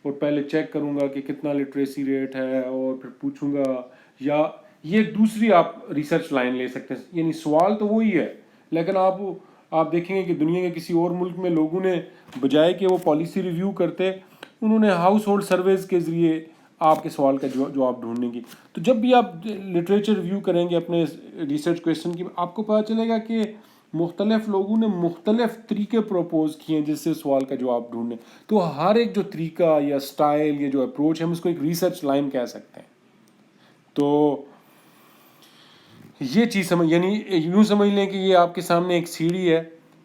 اور پہلے چیک کروں گا کہ کتنا لٹریسی ریٹ ہے اور پھر پوچھوں گا، یا یہ دوسری آپ ریسرچ لائن لے سکتے ہیں۔ یعنی سوال تو وہی ہے، لیکن آپ دیکھیں گے کہ دنیا کے کسی اور ملک میں لوگوں نے بجائے کہ وہ پالیسی ریویو کرتے، انہوں نے ہاؤس ہولڈ سرویز کے ذریعے آپ کے سوال کا جواب ڈھونڈنے کی۔ تو جب بھی آپ لٹریچر ریویو کریں گے اپنے ریسرچ کویسچن کی، آپ کو پتہ چلے گا کہ مختلف لوگوں نے مختلف طریقے پروپوز کیے ہیں جس سے سوال کا جواب ڈھونڈنے۔ تو ہر ایک جو طریقہ یا سٹائل یا جو اپروچ ہے ہم اس کو ایک ریسرچ لائن کہہ سکتے ہیں۔ تو یہ چیز یعنی یوں سمجھ لیں کہ یہ آپ کے سامنے ایک سیڑھی ہے،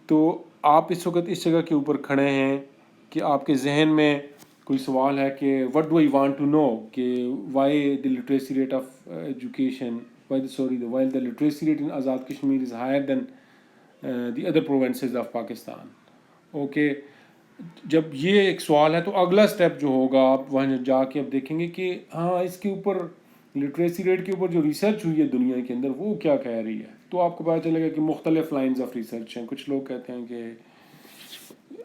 تو آپ اس وقت اس جگہ کے اوپر کھڑے ہیں کہ آپ کے ذہن میں کوئی سوال ہے کہ what do I want to know، کہ why the literacy rate of education while the literacy rate in Azad Kashmir is higher than the other provinces of Pakistan۔ Okay, جب یہ ایک سوال ہے تو اگلا سٹیپ جو ہوگا آپ وہاں جا کے اب دیکھیں گے کہ ہاں اس کے اوپر لٹریسی ریٹ کے اوپر جو ریسرچ ہوئی ہے دنیا کے اندر وہ کیا کہہ رہی ہے۔ تو آپ کو پتہ چلے گا کہ مختلف لائنز آف ریسرچ ہیں۔ کچھ لوگ کہتے ہیں کہ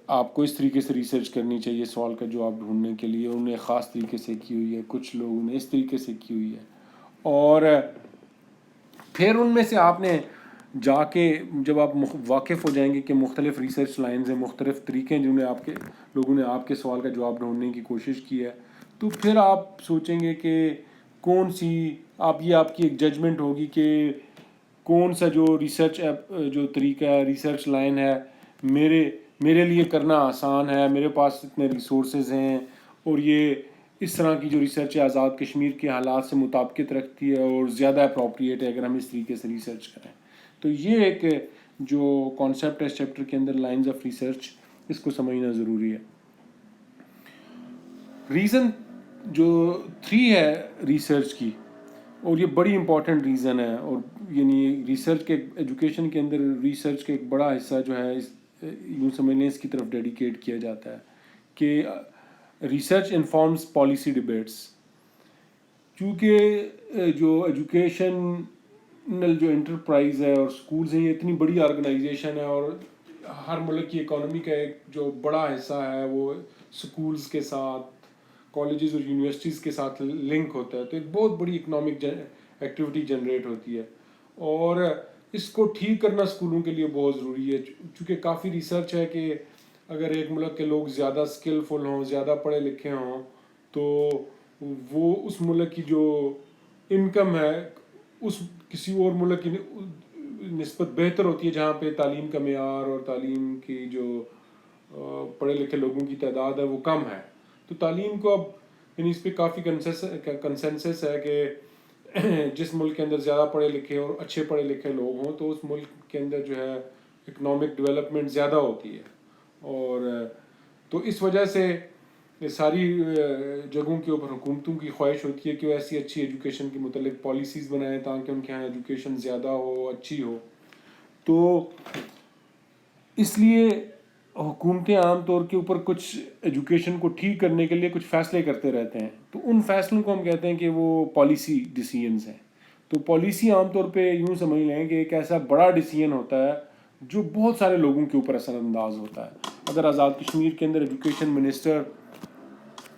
آپ کو اس طریقے سے ریسرچ کرنی چاہیے سوال کا جواب ڈھونڈنے کے لیے، انہوں نے خاص طریقے سے کی ہوئی ہے، کچھ لوگوں نے اس طریقے سے کی ہوئی ہے۔ اور پھر ان میں سے آپ نے جا کے جب آپ واقف ہو جائیں گے کہ مختلف ریسرچ لائنز ہیں، مختلف طریقے ہیں جنہوں نے لوگوں نے آپ کے سوال کا جواب ڈھونڈنے کی کوشش کی ہے، تو پھر آپ سوچیں گے کہ کون سی آپ کی ایک ججمنٹ ہوگی کہ کون سا جو ریسرچ جو طریقہ ہے، ریسرچ لائن ہے میرے لیے کرنا آسان ہے، میرے پاس اتنے ریسورسز ہیں اور یہ اس طرح کی جو ریسرچ ہے آزاد کشمیر کے حالات سے مطابقت رکھتی ہے اور زیادہ اپروپریٹ ہے اگر ہم اس طریقے سے ریسرچ کریں۔ تو یہ ایک جو کانسیپٹ ہے اس چیپٹر کے اندر لائنز آف ریسرچ، اس کو سمجھنا ضروری ہے۔ ریزن جو 3 ہے ریسرچ کی، اور یہ بڑی امپورٹنٹ ریزن ہے، اور یعنی ریسرچ کے ایجوکیشن کے اندر ریسرچ کا ایک بڑا حصہ جو ہے یوں سمجھ لیں اس کی طرف ڈیڈیکیٹ کیا جاتا ہے کہ ریسرچ انفارمز پالیسی ڈبیٹس۔ کیونکہ جو ایجوکیشنل جو انٹرپرائز ہے اور سکولز ہیں یہ اتنی بڑی آرگنائزیشن ہے اور ہر ملک کی اکانومی کا ایک جو بڑا حصہ ہے وہ سکولز کے ساتھ، کالجز اور یونیورسٹیز کے ساتھ لنک ہوتا ہے، تو ایک بہت بڑی اکنامک ایکٹیویٹی جنریٹ ہوتی ہے اور اس کو ٹھیک کرنا اسکولوں کے لیے بہت ضروری ہے۔ چونکہ کافی ریسرچ ہے کہ اگر ایک ملک کے لوگ زیادہ اسکلفل ہوں، زیادہ پڑھے لکھے ہوں، تو وہ اس ملک کی جو انکم ہے اس کسی اور ملک کی نسبت بہتر ہوتی ہے جہاں پہ تعلیم کا معیار اور تعلیم کی جو پڑھے لکھے لوگوں کی تعداد ہے وہ کم ہے۔ تو تعلیم کو اب یعنی اس پہ کافی کنسنسس ہے کہ جس ملک کے اندر زیادہ پڑھے لکھے اور اچھے پڑھے لکھے لوگ ہوں تو اس ملک کے اندر جو ہے اکنامک ڈیولپمنٹ زیادہ ہوتی ہے، اور تو اس وجہ سے ساری جگہوں کے اوپر حکومتوں کی خواہش ہوتی ہے کہ وہ ایسی اچھی ایجوکیشن کے متعلق پالیسیز بنائیں تاکہ ان کے یہاں ایجوکیشن زیادہ ہو، اچھی ہو۔ تو اس لیے حکومتیں عام طور کے اوپر کچھ ایجوکیشن کو ٹھیک کرنے کے لیے کچھ فیصلے کرتے رہتے ہیں، تو ان فیصلوں کو ہم کہتے ہیں کہ وہ پالیسی ڈیسیژنز ہیں۔ تو پالیسی عام طور پہ یوں سمجھ لیں کہ ایک ایسا بڑا ڈیسیژن ہوتا ہے جو بہت سارے لوگوں کے اوپر اثر انداز ہوتا ہے۔ اگر آزاد کشمیر کے اندر ایجوکیشن منسٹر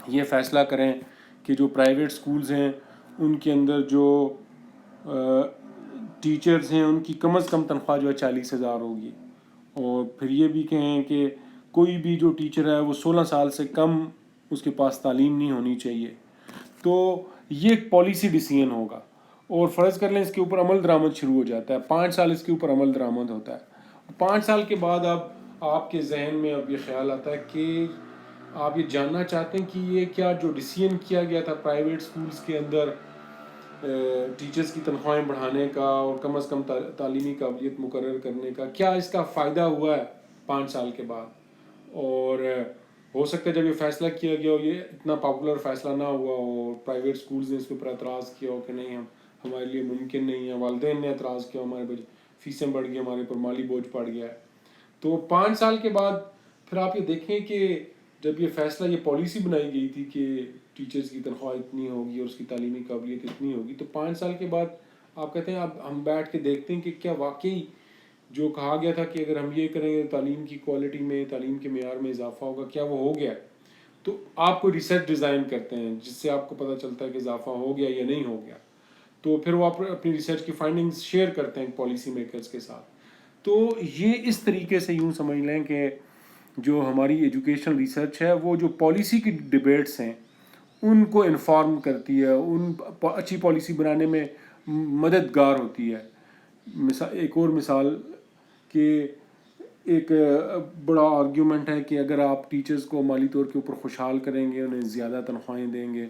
یہ فیصلہ کریں کہ جو پرائیویٹ سکولز ہیں ان کے اندر جو ٹیچرز ہیں ان کی کم از کم تنخواہ جو ہے 40,000 ہوگی، اور پھر یہ بھی کہیں کہ کوئی بھی جو ٹیچر ہے وہ 16 سال سے کم اس کے پاس تعلیم نہیں ہونی چاہیے، تو یہ ایک پالیسی ڈیسیژن ہوگا۔ اور فرض کر لیں اس کے اوپر عمل درآمد شروع ہو جاتا ہے، 5 سال اس کے اوپر عمل درآمد ہوتا ہے، 5 سال کے بعد اب آپ کے ذہن میں اب یہ خیال آتا ہے کہ آپ یہ جاننا چاہتے ہیں کہ یہ کیا جو ڈیسیژن کیا گیا تھا پرائیویٹ سکولز کے اندر ٹیچرز کی تنخواہیں بڑھانے کا اور کم از کم تعلیمی قابلیت مقرر کرنے کا، کیا اس کا فائدہ ہوا ہے 5 سال کے بعد؟ اور ہو سکتا ہے جب یہ فیصلہ کیا گیا ہو یہ اتنا پاپولر فیصلہ نہ ہوا ہو، پرائیویٹ سکولز نے اس کے اوپر اعتراض کیا ہو کہ نہیں ہمارے لیے ممکن نہیں ہے، والدین نے اعتراض کیا، ہمارے فیسیں بڑھ گئی، ہمارے اوپر مالی بوجھ پڑ گیا ہے۔ تو 5 سال کے بعد پھر آپ یہ دیکھیں کہ جب یہ فیصلہ، یہ پالیسی بنائی گئی تھی کہ ٹیچرز کی تنخواہ اتنی ہوگی اور اس کی تعلیمی قابلیت اتنی ہوگی، تو 5 سال کے بعد آپ کہتے ہیں اب ہم بیٹھ کے دیکھتے ہیں کہ کیا واقعی جو کہا گیا تھا کہ اگر ہم یہ کریں گے تعلیم کی کوالٹی میں، تعلیم کے معیار میں اضافہ ہوگا، کیا وہ ہو گیا؟ تو آپ کو ریسرچ ڈیزائن کرتے ہیں جس سے آپ کو پتہ چلتا ہے کہ اضافہ ہو گیا یا نہیں ہو گیا، تو پھر وہ آپ اپنی ریسرچ کی فائنڈنگز شیئر کرتے ہیں پالیسی میکرز کے ساتھ۔ تو یہ اس طریقے سے یوں سمجھ لیں کہ جو ہماری ایجوکیشن ریسرچ ہے وہ جو پالیسی کی ڈبیٹس ہیں ان کو انفارم کرتی ہے، ان اچھی پالیسی بنانے میں مددگار ہوتی ہے۔ ایک اور مثال کہ ایک بڑا آرگیومنٹ ہے کہ اگر آپ ٹیچرز کو مالی طور کے اوپر خوشحال کریں گے، انہیں زیادہ تنخواہیں دیں گے،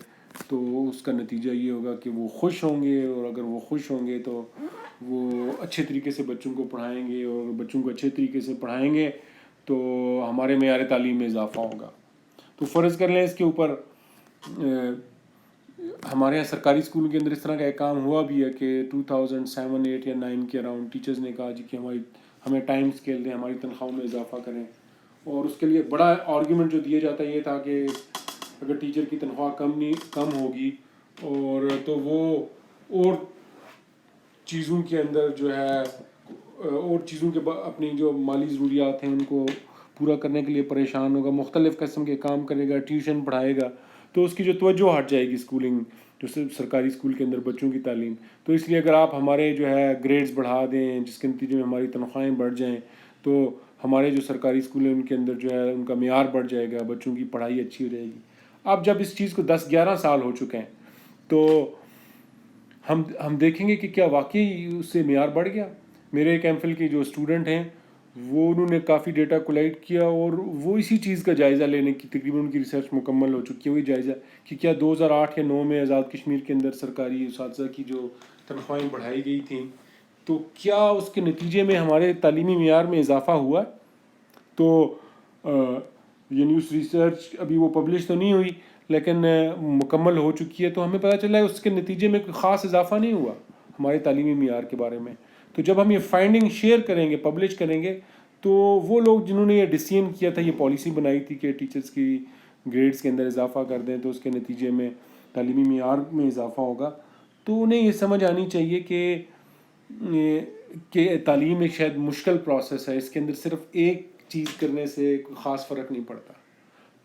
تو اس کا نتیجہ یہ ہوگا کہ وہ خوش ہوں گے، اور اگر وہ خوش ہوں گے تو وہ اچھے طریقے سے بچوں کو پڑھائیں گے، اور بچوں کو اچھے طریقے سے پڑھائیں گے تو ہمارے معیار تعلیم میں اضافہ ہوگا۔ تو فرض کر لیں اس کے اوپر ہمارے یہاں سرکاری اسکول کے اندر اس طرح کا ایک کام ہوا بھی ہے کہ 2007 8 یا 9 کے اراؤنڈ ٹیچرز نے کہا جی کہ ہمیں ٹائم اسکیل دیں، ہماری تنخواہوں میں اضافہ کریں، اور اس کے لیے بڑا آرگیومنٹ جو دیا جاتا ہے یہ تھا کہ اگر ٹیچر کی تنخواہ کم ہوگی اور تو وہ اور چیزوں کے اندر جو ہے اور چیزوں کے اپنی جو مالی ضروریات ہیں ان کو پورا کرنے کے لیے پریشان ہوگا، مختلف قسم کے کام کرے گا، ٹیوشن پڑھائے گا، تو اس کی جو توجہ ہٹ جائے گی اسکولنگ، جو سرکاری اسکول کے اندر بچوں کی تعلیم۔ تو اس لیے اگر آپ ہمارے جو ہے گریڈز بڑھا دیں جس کے نتیجے میں ہماری تنخواہیں بڑھ جائیں تو ہمارے جو سرکاری اسکول ہیں ان کے اندر جو ہے ان کا معیار بڑھ جائے گا، بچوں کی پڑھائی اچھی ہو جائے گی۔ اب جب اس چیز کو 10-11 سال ہو چکے ہیں تو ہم دیکھیں گے کہ کیا واقعی اس سے معیار بڑھ گیا۔ میرے ایک ایم فل کے جو اسٹوڈنٹ ہیں وہ انہوں نے کافی ڈیٹا کولیکٹ کیا اور وہ اسی چیز کا جائزہ لینے کی تقریباً ان کی ریسرچ مکمل ہو چکی ہے، وہی جائزہ کہ کیا 2008 یا 9 میں آزاد کشمیر کے اندر سرکاری اساتذہ کی جو تنخواہیں بڑھائی گئی تھیں تو کیا اس کے نتیجے میں ہمارے تعلیمی معیار میں اضافہ ہوا؟ تو یعنی اس ریسرچ ابھی وہ پبلش تو نہیں ہوئی لیکن مکمل ہو چکی ہے، تو ہمیں پتہ چلا ہے اس کے نتیجے میں کوئی خاص اضافہ نہیں ہوا ہمارے تعلیمی معیار کے بارے میں۔ تو جب ہم یہ فائنڈنگ شیئر کریں گے، پبلش کریں گے، تو وہ لوگ جنہوں نے یہ ڈیسیژن کیا تھا، یہ پالیسی بنائی تھی کہ ٹیچرز کی گریڈز کے اندر اضافہ کر دیں تو اس کے نتیجے میں تعلیمی معیار میں اضافہ ہوگا، تو انہیں یہ سمجھ آنی چاہیے کہ تعلیم ایک شاید مشکل پروسیس ہے، اس کے اندر صرف ایک چیز کرنے سے کوئی خاص فرق نہیں پڑتا۔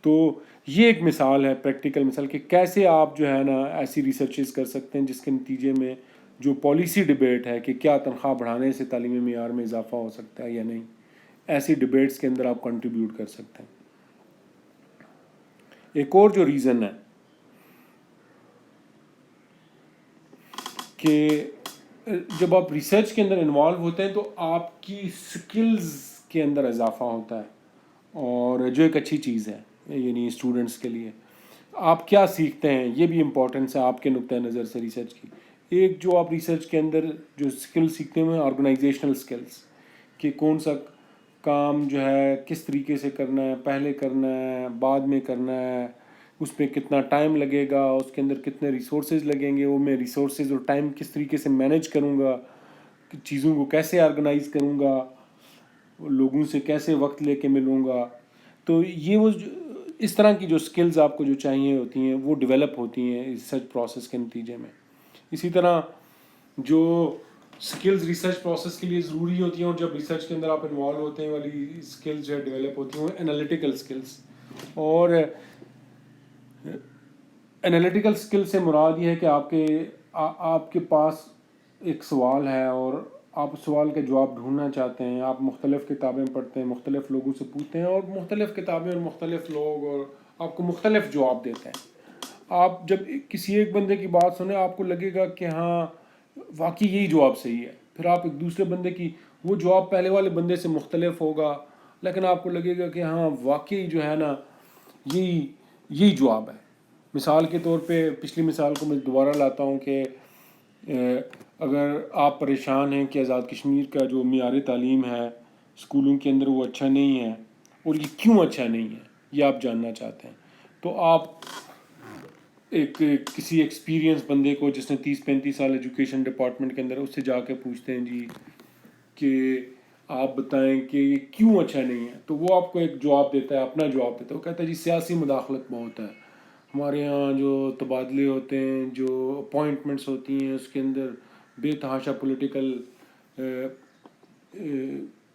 تو یہ ایک مثال ہے، پریکٹیکل مثال کہ کیسے آپ جو ہے نا ایسی ریسرچز کر سکتے ہیں جس کے نتیجے میں جو پالیسی ڈبیٹ ہے کہ کیا تنخواہ بڑھانے سے تعلیمی معیار میں اضافہ ہو سکتا ہے یا نہیں، ایسی ڈبیٹس کے اندر آپ کنٹریبیوٹ کر سکتے ہیں۔ ایک اور جو ریزن ہے کہ جب آپ ریسرچ کے اندر انوالو ہوتے ہیں تو آپ کی سکلز کے اندر اضافہ ہوتا ہے، اور جو ایک اچھی چیز ہے یعنی اسٹوڈنٹس کے لیے آپ کیا سیکھتے ہیں یہ بھی امپورٹنس ہے آپ کے نقطۂ نظر سے ریسرچ کی۔ ایک جو آپ ریسرچ کے اندر جو سکل سیکھتے ہیں آرگنائزیشنل سکلز، کہ کون سا کام جو ہے کس طریقے سے کرنا ہے، پہلے کرنا ہے بعد میں کرنا ہے، اس پہ کتنا ٹائم لگے گا، اس کے اندر کتنے ریسورسز لگیں گے، وہ میں ریسورسز اور ٹائم کس طریقے سے مینیج کروں گا، چیزوں کو کیسے آرگنائز کروں گا، لوگوں سے کیسے وقت لے کے ملوں گا۔ تو یہ وہ اس طرح کی جو سکلز آپ کو جو چاہیے ہوتی ہیں وہ ڈیولپ ہوتی ہیں ریسرچ پروسیس کے نتیجے میں۔ اسی طرح جو سکلز ریسرچ پروسیس کے لیے ضروری ہوتی ہیں اور جب ریسرچ کے اندر آپ انوالو ہوتے ہیں والی سکلز جو ہے ڈیولپ ہوتی ہیں وہ انالیٹیکل سکلز، اور انالیٹیکل سکل سے مراد یہ ہے کہ آپ کے پاس ایک سوال ہے اور آپ اس سوال کے جواب ڈھونڈنا چاہتے ہیں، آپ مختلف کتابیں پڑھتے ہیں، مختلف لوگوں سے پوچھتے ہیں اور مختلف کتابیں اور مختلف لوگ اور آپ کو مختلف جواب دیتے ہیں۔ آپ جب کسی ایک بندے کی بات سنیں آپ کو لگے گا کہ ہاں واقعی یہی جواب صحیح ہے، پھر آپ ایک دوسرے بندے کی وہ جواب پہلے والے بندے سے مختلف ہوگا، لیکن آپ کو لگے گا کہ ہاں واقعی جو ہے نا یہی جواب ہے. مثال کے طور پہ پچھلی مثال کو میں دوبارہ لاتا ہوں کہ اگر آپ پریشان ہیں کہ آزاد کشمیر کا جو معیار تعلیم ہے اسکولوں کے اندر وہ اچھا نہیں ہے، اور یہ کیوں اچھا نہیں ہے یہ آپ جاننا چاہتے ہیں، تو آپ کسی ایکسپیرینس بندے کو جس نے 30-35 سال ایجوکیشن ڈپارٹمنٹ کے اندر، اس سے جا کے پوچھتے ہیں جی کہ آپ بتائیں کہ یہ کیوں اچھا نہیں ہے، تو وہ آپ کو ایک جواب دیتا ہے، اپنا جواب دیتا ہے. وہ کہتا ہے جی سیاسی مداخلت بہت ہے ہمارے یہاں، جو تبادلے ہوتے ہیں، جو اپوائنٹمنٹس ہوتی ہیں، اس کے اندر بے تحاشا پولیٹیکل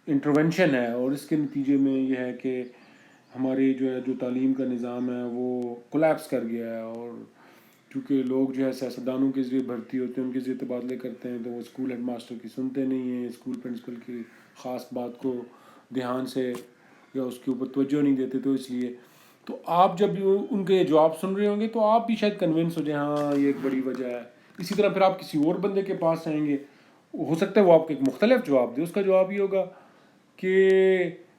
انٹرونشن ہے، اور اس کے نتیجے میں یہ ہے کہ ہمارے جو تعلیم کا نظام ہے وہ کولیپس کر گیا ہے. اور کیونکہ لوگ جو ہے سیاستدانوں کے ذریعے بھرتی ہوتے ہیں، ان کے ذریعے تبادلے کرتے ہیں، تو وہ اسکول ہیڈ ماسٹر کی سنتے نہیں ہیں، اسکول پرنسپل کی خاص بات کو دھیان سے یا اس کے اوپر توجہ نہیں دیتے. تو اس لیے تو آپ جب ان کے جواب سن رہے ہوں گے تو آپ بھی شاید کنونس ہو جائیں ہاں یہ ایک بڑی وجہ ہے. اسی طرح پھر آپ کسی اور بندے کے پاس آئیں گے، ہو سکتا ہے وہ آپ کو ایک مختلف جواب دے. اس کا جواب یہ ہوگا کہ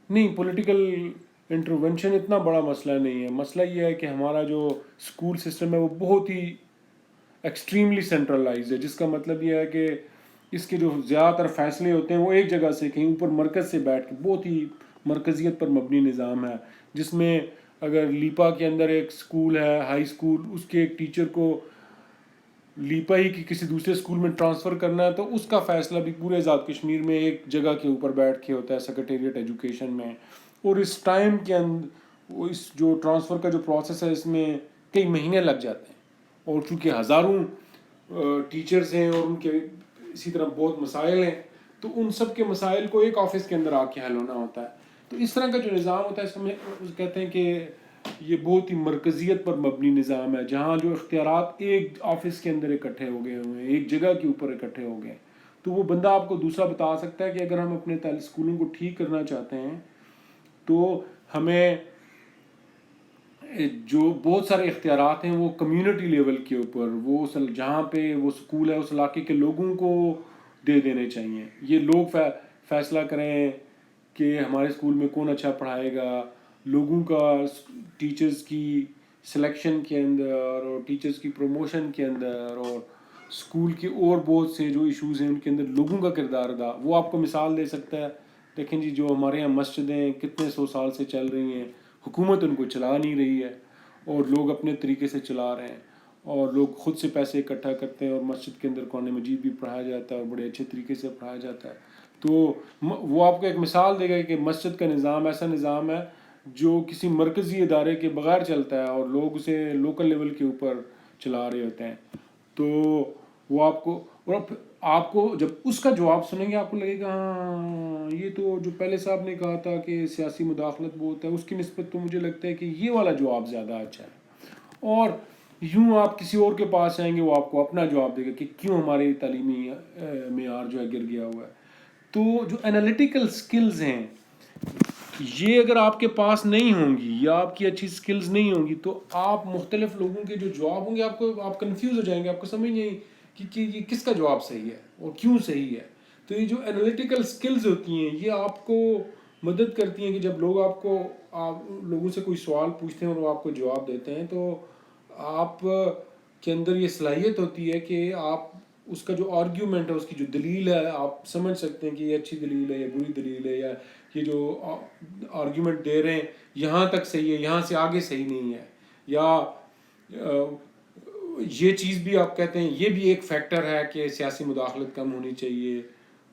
نہیں، پولیٹیکل انٹرونشن اتنا بڑا مسئلہ نہیں ہے، مسئلہ یہ ہے کہ ہمارا جو اسکول سسٹم ہے وہ بہت ہی ایکسٹریملی سینٹرلائز ہے، جس کا مطلب یہ ہے کہ اس کے جو زیادہ تر فیصلے ہوتے ہیں وہ ایک جگہ سے کہیں اوپر مرکز سے بیٹھ کے، بہت ہی مرکزیت پر مبنی نظام ہے، جس میں اگر لیپا کے اندر ایک اسکول ہے ہائی اسکول، اس کے ایک ٹیچر کو لیپا ہی کی کسی دوسرے اسکول میں ٹرانسفر کرنا ہے تو اس کا فیصلہ بھی پورے آزاد کشمیر میں ایک جگہ کے اوپر بیٹھ کے ہوتا ہے، سیکریٹریٹ ایجوکیشن میں. اور اس ٹائم کے اندر اس جو ٹرانسفر کا جو پروسیس ہے اس میں کئی مہینے لگ جاتے ہیں، اور چونکہ ہزاروں ٹیچرز ہیں اور ان کے اسی طرح بہت مسائل ہیں، تو ان سب کے مسائل کو ایک آفس کے اندر آ کے حل ہونا ہوتا ہے. تو اس طرح کا جو نظام ہوتا ہے اس میں کہتے ہیں کہ یہ بہت ہی مرکزیت پر مبنی نظام ہے، جہاں جو اختیارات ایک آفس کے اندر اکٹھے ہو گئے ہوئے ہیں، ایک جگہ کے اوپر اکٹھے ہو گئے. تو وہ بندہ آپ کو دوسرا بتا سکتا ہے کہ اگر ہم اپنے اسکولوں کو ٹھیک کرنا چاہتے ہیں تو ہمیں جو بہت سارے اختیارات ہیں وہ کمیونٹی لیول کے اوپر، وہ جہاں پہ وہ اسکول ہے اس علاقے کے لوگوں کو دے دینے چاہیے. یہ لوگ فیصلہ کریں کہ ہمارے اسکول میں کون اچھا پڑھائے گا. لوگوں کا ٹیچرز کی سلیکشن کے اندر اور ٹیچرز کی پروموشن کے اندر اور اسکول کے اور بہت سے جو ایشوز ہیں ان کے اندر لوگوں کا کردار ادا. وہ آپ کو مثال دے سکتا ہے، دیکھیں جی جو ہمارے یہاں مسجدیں کتنے 100 سال سے چل رہی ہیں، حکومت ان کو چلا نہیں رہی ہے اور لوگ اپنے طریقے سے چلا رہے ہیں، اور لوگ خود سے پیسے اکٹھا کرتے ہیں، اور مسجد کے اندر قرآن مجید بھی پڑھایا جاتا ہے اور بڑے اچھے طریقے سے پڑھایا جاتا ہے. تو وہ آپ کو ایک مثال دے گا کہ مسجد کا نظام ایسا نظام ہے جو کسی مرکزی ادارے کے بغیر چلتا ہے اور لوگ اسے لوکل لیول کے اوپر چلا رہے ہوتے ہیں. تو وہ آپ کو، اور آپ کو جب اس کا جواب سنیں گے آپ کو لگے گا ہاں یہ تو جو پہلے صاحب نے کہا تھا کہ سیاسی مداخلت بہت ہے، اس کی نسبت تو مجھے لگتا ہے کہ یہ والا جواب زیادہ اچھا ہے. اور یوں آپ کسی اور کے پاس آئیں گے وہ آپ کو اپنا جواب دے گا کہ کیوں ہماری تعلیمی معیار جو ہے گر گیا ہوا ہے. تو جو انالیٹیکل سکلز ہیں یہ اگر آپ کے پاس نہیں ہوں گی یا آپ کی اچھی سکلز نہیں ہوں گی تو آپ مختلف لوگوں کے جو جواب ہوں گے آپ کنفیوز ہو جائیں گے، آپ کو سمجھ نہیں کہ یہ کس کا جواب صحیح ہے اور کیوں صحیح ہے. تو یہ جو انالیٹیکل سکلز ہوتی ہیں یہ آپ کو مدد کرتی ہیں کہ جب لوگ آپ لوگوں سے کوئی سوال پوچھتے ہیں اور وہ آپ کو جواب دیتے ہیں تو آپ کے اندر یہ صلاحیت ہوتی ہے کہ آپ اس کا جو آرگیومنٹ ہے، اس کی جو دلیل ہے، آپ سمجھ سکتے ہیں کہ یہ اچھی دلیل ہے یا بری دلیل ہے، یا یہ جو آرگیومنٹ دے رہے ہیں یہاں تک صحیح ہے، یہاں سے آگے صحیح نہیں ہے، یا یہ چیز بھی آپ کہتے ہیں یہ بھی ایک فیکٹر ہے کہ سیاسی مداخلت کم ہونی چاہیے،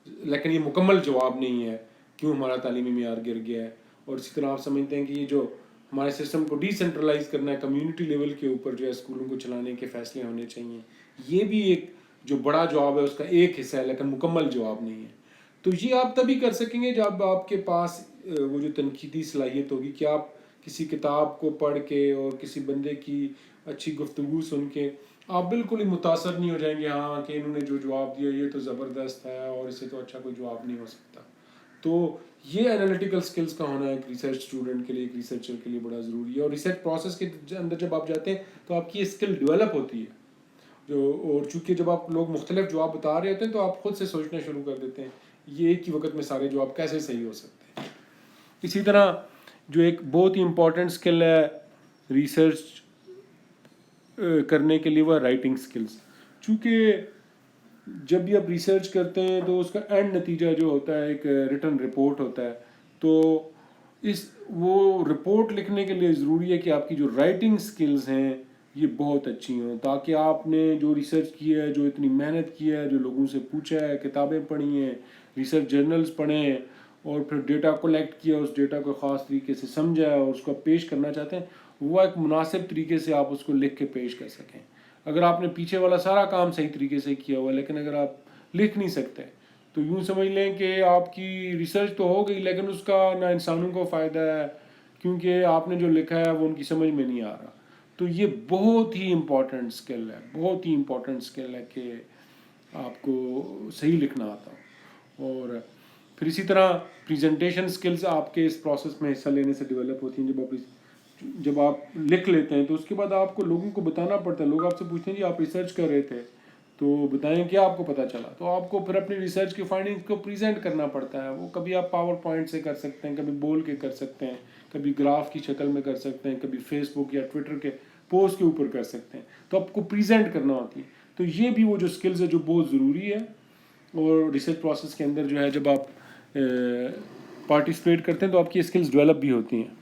لیکن یہ مکمل جواب نہیں ہے کیوں ہمارا تعلیمی معیار گر گیا ہے. اور اسی طرح آپ سمجھتے ہیں کہ یہ جو ہمارے سسٹم کو ڈی سینٹرلائز کرنا ہے، کمیونٹی لیول کے اوپر جو ہے اسکولوں کو چلانے کے فیصلے ہونے چاہیے، یہ بھی ایک جو بڑا جواب ہے اس کا ایک حصہ ہے لیکن مکمل جواب نہیں ہے. تو یہ آپ تبھی کر سکیں گے جب آپ کے پاس وہ جو تنقیدی صلاحیت ہوگی کہ آپ کسی کتاب کو پڑھ کے اور کسی بندے کی اچھی گفتگو سن کے آپ بالکل ہی متاثر نہیں ہو جائیں گے ہاں کہ انہوں نے جو جواب دیا یہ تو زبردست ہے اور اس سے تو اچھا کوئی جواب نہیں ہو سکتا. تو یہ انالیٹیکل سکلز کا ہونا ایک ریسرچ اسٹوڈنٹ کے لیے، ایک ریسرچر کے لیے بڑا ضروری ہے. اور ریسرچ پروسیس کے اندر جب آپ جاتے ہیں تو آپ کی یہ اسکل ڈیولپ ہوتی ہے اور چونکہ جب آپ لوگ مختلف جواب بتا رہے ہوتے ہیں تو آپ خود سے سوچنا شروع کر دیتے ہیں یہ ایک ہی وقت میں سارے جواب کیسے صحیح ہو سکتے ہیں. اسی طرح جو ایک بہت ہی امپورٹنٹ اسکل ہے ریسرچ کرنے کے لیے وہ رائٹنگ اسکلس. چونکہ جب بھی آپ ریسرچ کرتے ہیں تو اس کا اینڈ نتیجہ جو ہوتا ہے ایک ریٹن رپورٹ ہوتا ہے. تو وہ رپورٹ لکھنے کے لیے ضروری ہے کہ آپ کی جو رائٹنگ اسکلز ہیں یہ بہت اچھی ہوں، تاکہ آپ نے جو ریسرچ کی ہے، جو اتنی محنت کی ہے، جو لوگوں سے پوچھا ہے، کتابیں پڑھی ہیں، ریسرچ جرنلز پڑھے ہیں، اور پھر ڈیٹا کلیکٹ کیا، اس ڈیٹا کو خاص طریقے سے سمجھا ہے اور اس کو پیش کرنا چاہتے ہیں، وہ ایک مناسب طریقے سے آپ اس کو لکھ کے پیش کر سکیں. اگر آپ نے پیچھے والا سارا کام صحیح طریقے سے کیا ہوا لیکن اگر آپ لکھ نہیں سکتے تو یوں سمجھ لیں کہ آپ کی ریسرچ تو ہو گئی لیکن اس کا نہ انسانوں کو فائدہ ہے، کیونکہ آپ نے جو لکھا ہے وہ ان کی سمجھ میں نہیں آ رہا. تو یہ بہت ہی امپورٹنٹ اسکل ہے، بہت ہی امپورٹنٹ اسکل ہے کہ آپ کو صحیح لکھنا آتا ہو. اور پھر اسی طرح پریزنٹیشن اسکلز آپ کے اس پروسیس میں حصہ لینے سے ڈیولپ ہوتی ہیں. جب آپ لکھ لیتے ہیں تو اس کے بعد آپ کو لوگوں کو بتانا پڑتا ہے. لوگ آپ سے پوچھتے ہیں جی آپ ریسرچ کر رہے تھے تو بتائیں کیا آپ کو پتہ چلا. تو آپ کو پھر اپنی ریسرچ کی فائنڈنگز کو پریزنٹ کرنا پڑتا ہے. وہ کبھی آپ پاور پوائنٹ سے کر سکتے ہیں، کبھی بول کے کر سکتے ہیں، کبھی گراف کی شکل میں کر سکتے ہیں، کبھی فیس بک یا ٹویٹر کے پوسٹ کے اوپر کر سکتے ہیں. تو آپ کو پریزنٹ کرنا ہوتی ہے. تو یہ بھی وہ جو اسکلز ہے جو بہت ضروری ہے. اور ریسرچ پروسیس کے اندر جو ہے جب آپ پارٹیسپیٹ کرتے ہیں تو آپ کی اسکلز ڈیولپ بھی ہوتی ہیں.